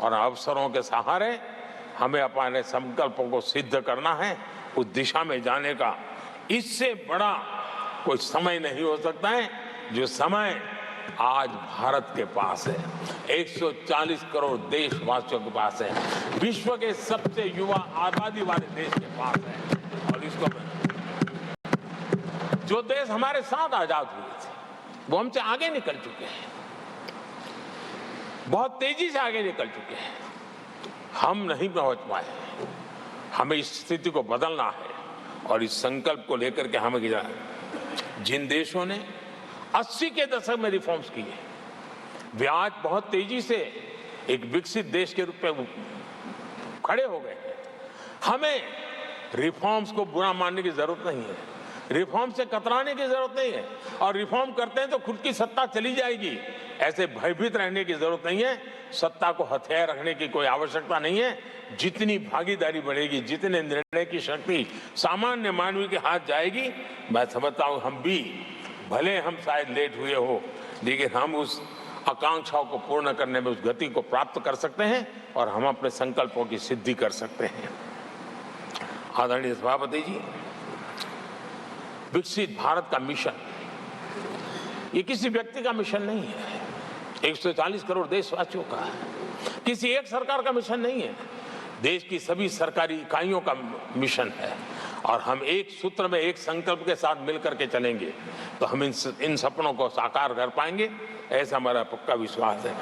और अवसरों के सहारे हमें अपने संकल्पों को सिद्ध करना है, उस दिशा में जाने का। इससे बड़ा कोई समय नहीं हो सकता है जो समय आज भारत के पास है। 140 करोड़ देशवासियों के पास है, विश्व के सबसे युवा आबादी वाले देश के पास है। और इसको जो देश हमारे साथ आजाद हुए थे वो हमसे आगे निकल चुके हैं, बहुत तेजी से आगे निकल चुके हैं। हम नहीं पहुंच पाए। हमें इस स्थिति को बदलना है और इस संकल्प को लेकर के हमें जिन देशों ने 80 के दशक में रिफॉर्म्स किए, वे आज बहुत तेजी से एक विकसित देश के रूप में खड़े हो गए हैं। हमें रिफॉर्म्स को बुरा मानने की जरूरत नहीं है, रिफॉर्म से कतराने की जरूरत नहीं है। और रिफॉर्म करते हैं तो खुद की सत्ता चली जाएगी, ऐसे भयभीत रहने की जरूरत नहीं है। सत्ता को हथियार रखने की कोई आवश्यकता नहीं है। जितनी भागीदारी बढ़ेगी, जितने निर्णय की शक्ति सामान्य मानवीय के हाथ जाएगी, मैं समझता हूं हम भी, भले हम शायद लेट हुए हो, लेकिन हम उस आकांक्षाओं को पूर्ण करने में उस गति को प्राप्त कर सकते हैं और हम अपने संकल्पों की सिद्धि कर सकते हैं। आदरणीय सभापति जी, विकसित भारत का मिशन ये किसी व्यक्ति का मिशन नहीं है, 140 करोड़ देशवासियों का है, किसी एक सरकार का मिशन नहीं है, देश की सभी सरकारी इकाइयों का मिशन है। और हम एक सूत्र में, एक संकल्प के साथ मिलकर के चलेंगे तो हम इन सपनों को साकार कर पाएंगे, ऐसा हमारा पक्का विश्वास है।